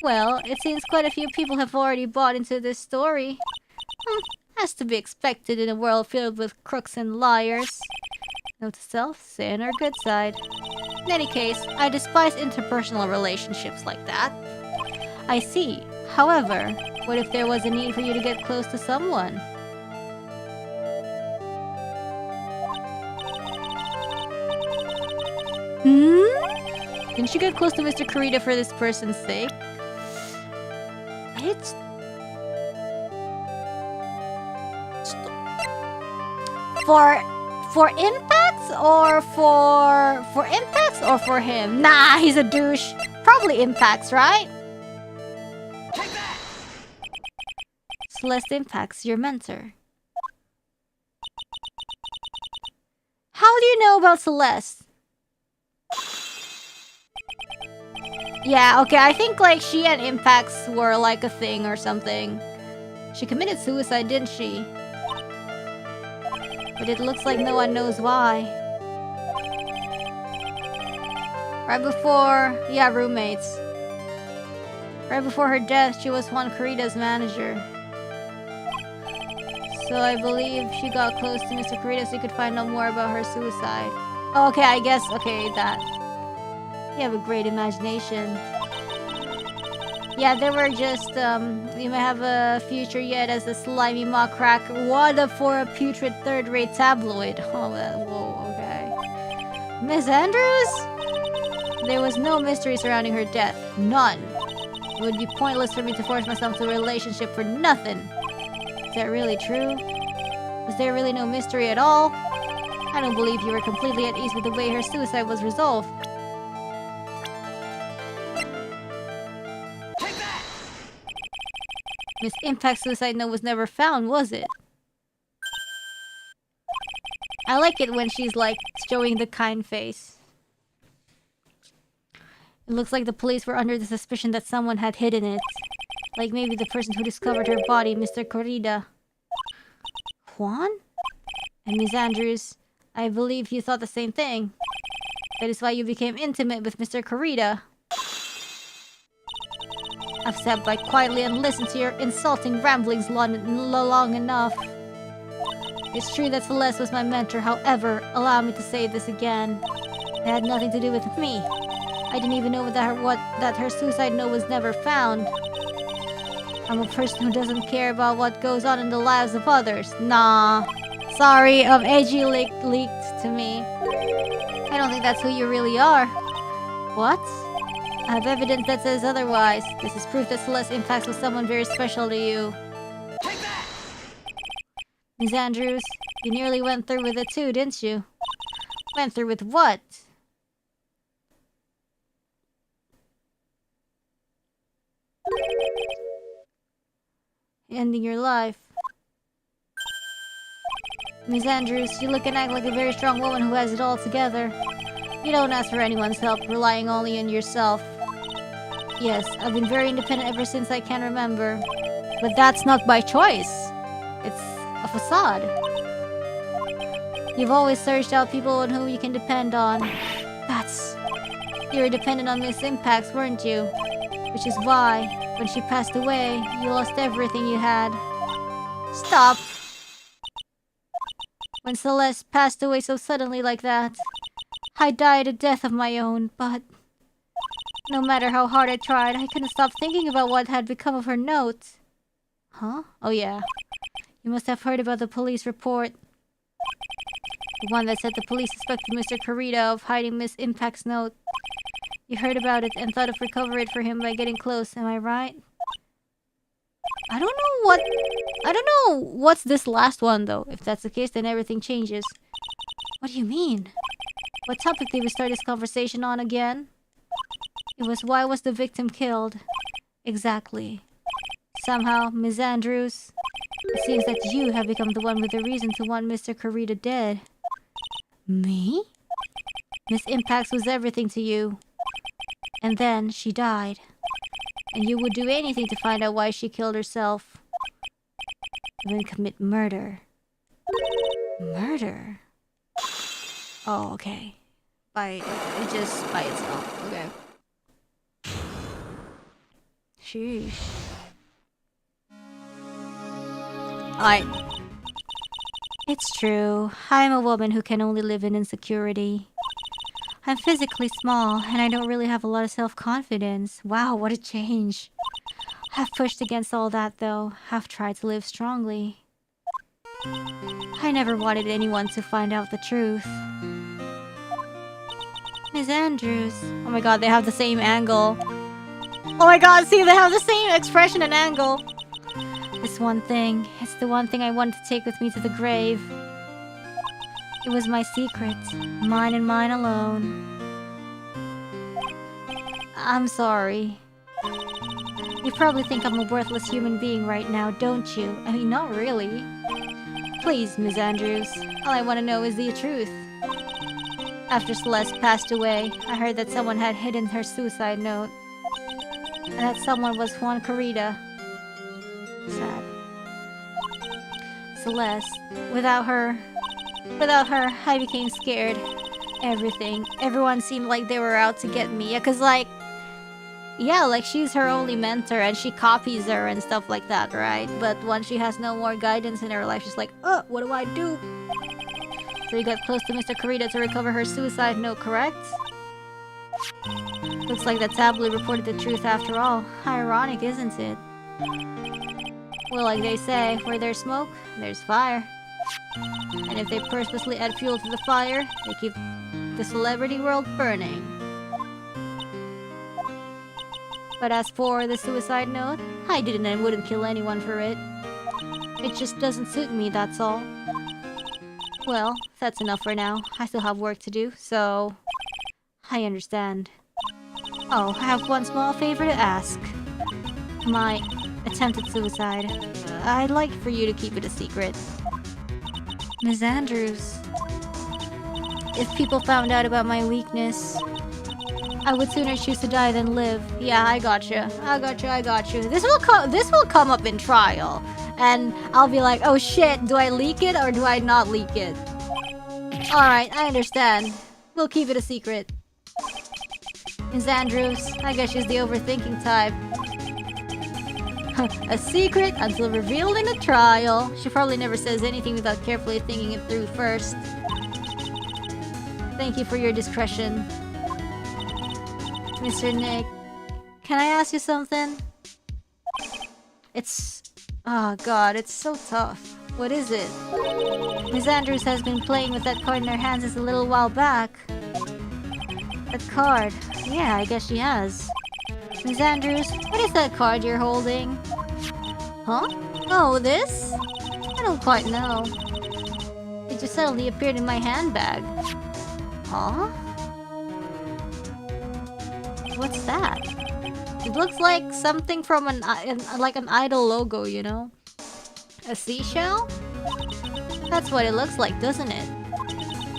Well, it seems quite a few people have already bought into this story. As to be expected in a world filled with crooks and liars. Note to self, stay on our good side. In any case, I despise interpersonal relationships like that. I see. However, what if there was a need for you to get close to someone? Didn't you get close to Mr. Corrida for this person's sake? It's... For impacts or for impacts or for him? Nah, he's a douche. Probably impacts, right? Take that! Celeste Impacts, your mentor. How do you know about Celeste? Yeah, okay, I think like she and Impacts were like a thing or something. She committed suicide, didn't she? But it looks like no one knows why. Right before... yeah, roommates. Right before her death, she was Juan Corrida's manager. So I believe she got close to Mr. Corrida so he could find out more about her suicide. Oh, okay, I guess... okay, that. You have a great imagination. Yeah, they were just, you may have a future yet as a slimy mock crack. What for a putrid third-rate tabloid? Oh, whoa, okay. Miss Andrews? There was no mystery surrounding her death. None. It would be pointless for me to force myself to a relationship for nothing. Is that really true? Was there really no mystery at all? I don't believe you were completely at ease with the way her suicide was resolved. Miss Impact's suicide note was never found, was it? I like it when she's like showing the kind face. It looks like the police were under the suspicion that someone had hidden it. Like maybe the person who discovered her body, Mr. Corrida. Juan? And Miss Andrews, I believe you thought the same thing. That is why you became intimate with Mr. Corrida. I've sat by quietly and listened to your insulting ramblings long enough. It's true that Celeste was my mentor, however, allow me to say this again. It had nothing to do with me. I didn't even know that her suicide note was never found. I'm a person who doesn't care about what goes on in the lives of others. Nah. Sorry, AG leaked to me. I don't think that's who you really are. What? I have evidence that says otherwise. This is proof that Celeste Impact was someone very special to you. Take that! Miss Andrews, you nearly went through with it too, didn't you? Went through with what? Ending your life. Miss Andrews, you look and act like a very strong woman who has it all together. You don't ask for anyone's help, relying only on yourself. Yes, I've been very independent ever since I can remember. But that's not by choice. It's a facade. You've always searched out people on whom you can depend on. You were dependent on Miss Impacts, weren't you? Which is why, when she passed away, you lost everything you had. Stop! When Celeste passed away so suddenly like that, I died a death of my own, but no matter how hard I tried, I couldn't stop thinking about what had become of her note. Huh? Oh yeah. You must have heard about the police report. The one that said the police suspected Mr. Corrida of hiding Miss Impact's note. You heard about it and thought of recovering it for him by getting close, am I right? I don't know what's this last one though. If that's the case, then everything changes. What do you mean? What topic did we start this conversation on again? It was why was the victim killed? Exactly. Somehow, Miss Andrews, it seems that you have become the one with the reason to want Mr. Corrida dead. Me? Miss Impacts was everything to you. And then she died. And you would do anything to find out why she killed herself. Even commit murder. Murder? Oh, okay. Just by itself. Okay. Sheesh. It's true. I'm a woman who can only live in insecurity. I'm physically small, and I don't really have a lot of self-confidence. Wow, what a change. I've pushed against all that, though. I've tried to live strongly. I never wanted anyone to find out the truth. Miss Andrews. Oh my god, they have the same angle. Oh my god, see, they have the same expression and angle. This one thing, it's the one thing I wanted to take with me to the grave. It was my secret, mine and mine alone. I'm sorry. You probably think I'm a worthless human being right now, don't you? I mean, not really. Please, Miss Andrews, all I want to know is the truth. After Celeste passed away, I heard that someone had hidden her suicide note. And that someone was Juan Corrida. Sad. Celeste, without her, I became scared. Everyone seemed like they were out to get me. Yeah, cause like she's her only mentor and she copies her and stuff like that, right? But once she has no more guidance in her life, she's like, what do I do? So you got close to Mr. Corrida to recover her suicide note, correct? Looks like the tabloid reported the truth after all. Ironic, isn't it? Well, like they say, where there's smoke, there's fire. And if they purposely add fuel to the fire, they keep the celebrity world burning. But as for the suicide note, I didn't and wouldn't kill anyone for it. It just doesn't suit me, that's all. Well, that's enough for now. I still have work to do, so I understand. Oh, I have one small favor to ask. My attempted suicide. I'd like for you to keep it a secret. Miss Andrews. If people found out about my weakness, I would sooner choose to die than live. Yeah, I gotcha. I gotcha. This will come up in trial. And I'll be like, oh shit, do I leak it or do I not leak it? Alright, I understand. We'll keep it a secret. Miss Andrews, I guess she's the overthinking type. A secret until revealed in a trial. She probably never says anything without carefully thinking it through first. Thank you for your discretion. Mr. Nick, can I ask you something? Oh god, it's so tough. What is it? Miss Andrews has been playing with that card in her hands since a little while back. That card. Yeah, I guess she has. Miss Andrews, what is that card you're holding? Huh? Oh, this? I don't quite know. It just suddenly appeared in my handbag. Huh? What's that? It looks like something from an idol logo, you know? A seashell? That's what it looks like, doesn't it?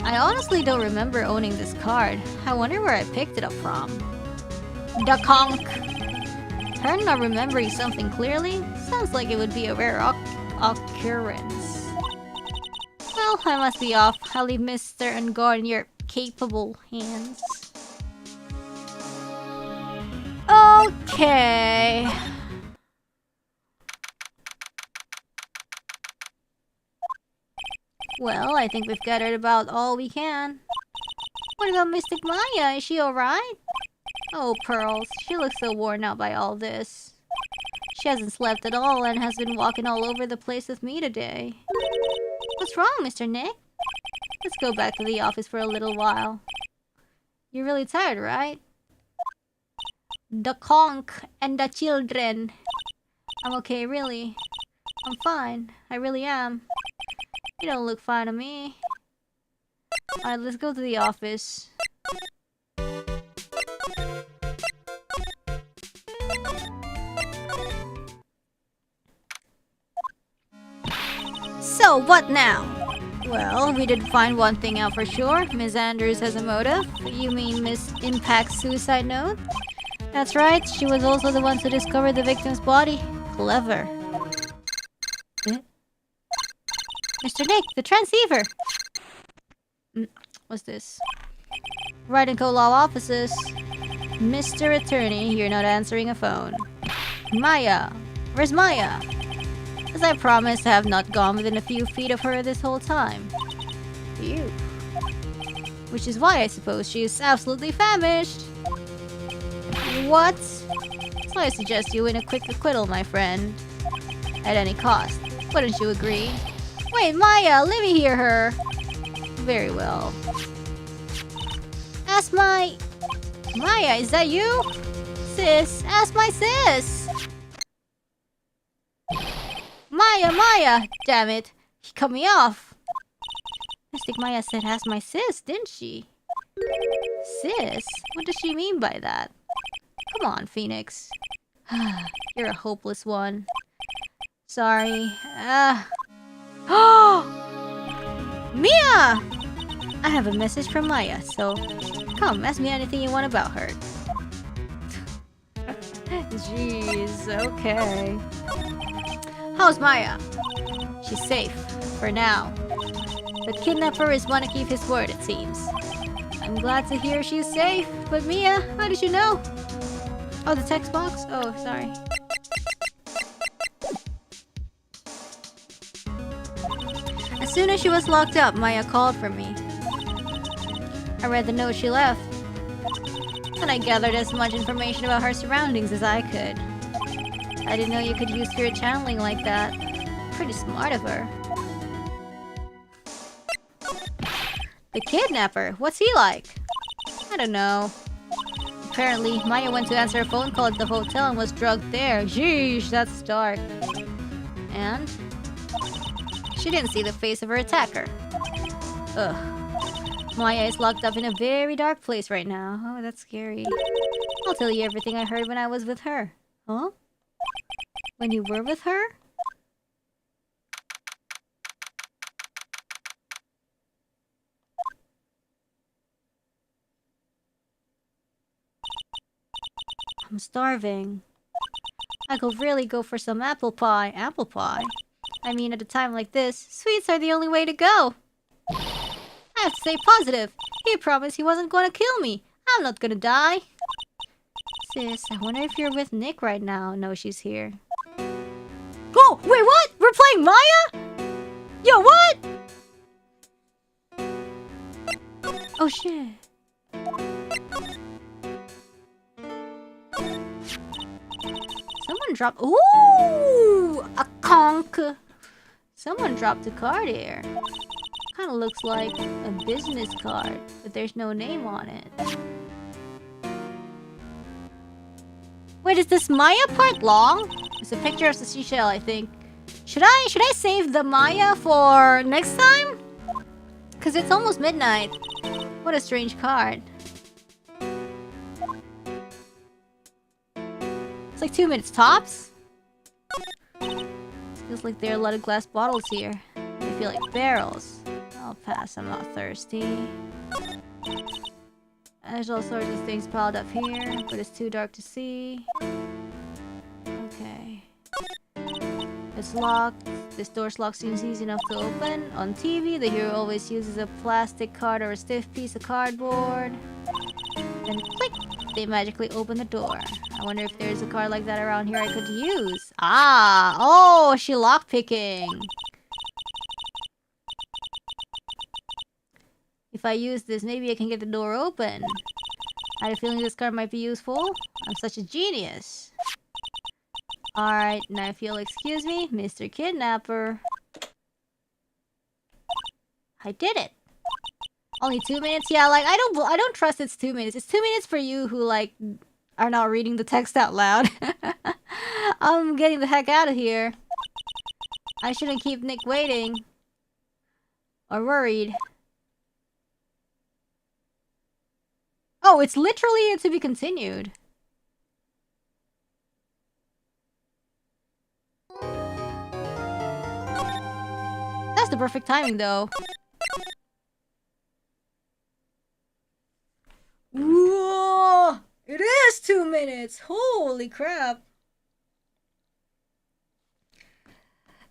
I honestly don't remember owning this card. I wonder where I picked it up from. The conch. Turn on remembering something clearly? Sounds like it would be a rare occurrence. Well, I must be off. I'll leave Mr. Ungor in your capable hands. Okay. Well, I think we've gathered about all we can. What about Mystic Maya? Is she alright? Oh, Pearls. She looks so worn out by all this. She hasn't slept at all and has been walking all over the place with me today. What's wrong, Mr. Nick? Let's go back to the office for a little while. You're really tired, right? The conch and the children. I'm okay, really. I'm fine. I really am. You don't look fine to me. Alright, let's go to the office. So, what now? Well, we did find one thing out for sure. Miss Andrews has a motive. You mean Miss Impact's suicide note? That's right, she was also the one to discover the victim's body. Clever. Mr. Nick, the transceiver! What's this? Wright and Co-Law offices. Mr. Attorney, you're not answering a phone. Maya! Where's Maya? As I promised, I have not gone within a few feet of her this whole time. Phew. Which is why I suppose she is absolutely famished. What? So I suggest you win a quick acquittal, my friend. At any cost. Wouldn't you agree? Wait, Maya, let me hear her. Very well. Ask my... Maya, is that you? Sis, ask my sis! Maya! Damn it. He cut me off. Mystic Maya said ask my sis, didn't she? Sis? What does she mean by that? Come on, Phoenix. You're a hopeless one. Sorry. Mia! I have a message from Maya, so come, ask me anything you want about her. Jeez, okay. How's Maya? She's safe, for now. But Kidnapper is one to keep his word, it seems. I'm glad to hear she's safe, but Mia, how did you know? Oh, the text box? Oh, sorry. As soon as she was locked up, Maya called for me. I read the note she left, and I gathered as much information about her surroundings as I could. I didn't know you could use spirit channeling like that. Pretty smart of her. The Kidnapper? What's he like? I don't know. Apparently, Maya went to answer a phone call at the hotel and was drugged there. Jeez, that's dark. And? She didn't see the face of her attacker. Ugh. Maya is locked up in a very dark place right now. Oh, that's scary. I'll tell you everything I heard when I was with her. Huh? When you were with her? I'm starving. I could really go for some apple pie. Apple pie? I mean, at a time like this, sweets are the only way to go. I have to stay positive. He promised he wasn't going to kill me. I'm not gonna die. Sis, I wonder if you're with Nick right now. No, she's here. Oh, wait, what? We're playing Maya? Yo, what? Oh, shit. Someone dropped... Ooh! A conch! Someone dropped a card here. Kinda looks like a business card, but there's no name on it. Wait, is this Maya part long? It's a picture of the seashell, I think. Should I save the Maya for next time? Cause it's almost midnight. What a strange card. It's like 2 minutes tops. Feels like there are a lot of glass bottles here. They feel like barrels. I'll pass, I'm not thirsty. There's all sorts of things piled up here, but it's too dark to see. Okay. It's locked. This door's lock seems easy enough to open. On TV, the hero always uses a plastic card or a stiff piece of cardboard. Then click! They magically open the door. I wonder if there's a card like that around here I could use. Ah! Oh, she lockpicking! If I use this, maybe I can get the door open. I had a feeling this card might be useful. I'm such a genius. Alright, now if you'll excuse me, Mr. Kidnapper. I did it! Only 2 minutes? Yeah, like, I don't trust it's 2 minutes. It's 2 minutes for you who, like, are not reading the text out loud. I'm getting the heck out of here. I shouldn't keep Nick waiting. Or worried. Oh, it's literally to be continued. That's the perfect timing, though. Whoa! It is 2 minutes! Holy crap!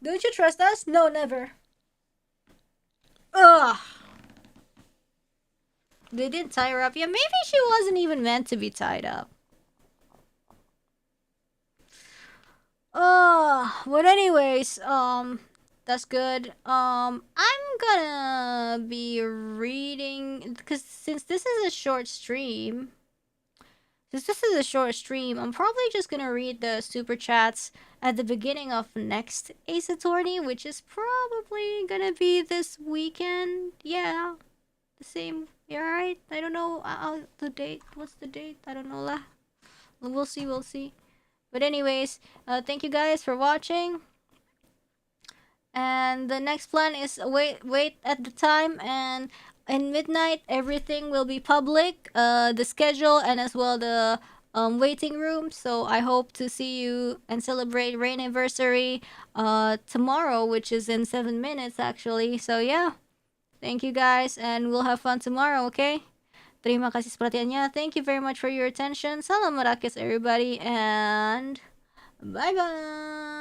Don't you trust us? No, never. Ugh! They didn't tie her up. Yeah, maybe she wasn't even meant to be tied up. But anyways, that's good. I'm gonna be reading, because since this is a short stream, I'm probably just gonna read the super chats at the beginning of next Ace Attorney, which is probably gonna be this weekend. Yeah, the same. You're right. I don't know the date. What's the date? I don't know lah. We'll see. But anyways, thank you guys for watching. And the next plan is wait at the time, and in midnight everything will be public. The schedule and as well the waiting room. So I hope to see you and celebrate Reine anniversary tomorrow, which is in 7 minutes actually. So yeah. Thank you guys, and we'll have fun tomorrow, okay? Terima kasih perhatiannya. Thank you very much for your attention. Salam merakis everybody, and bye-bye!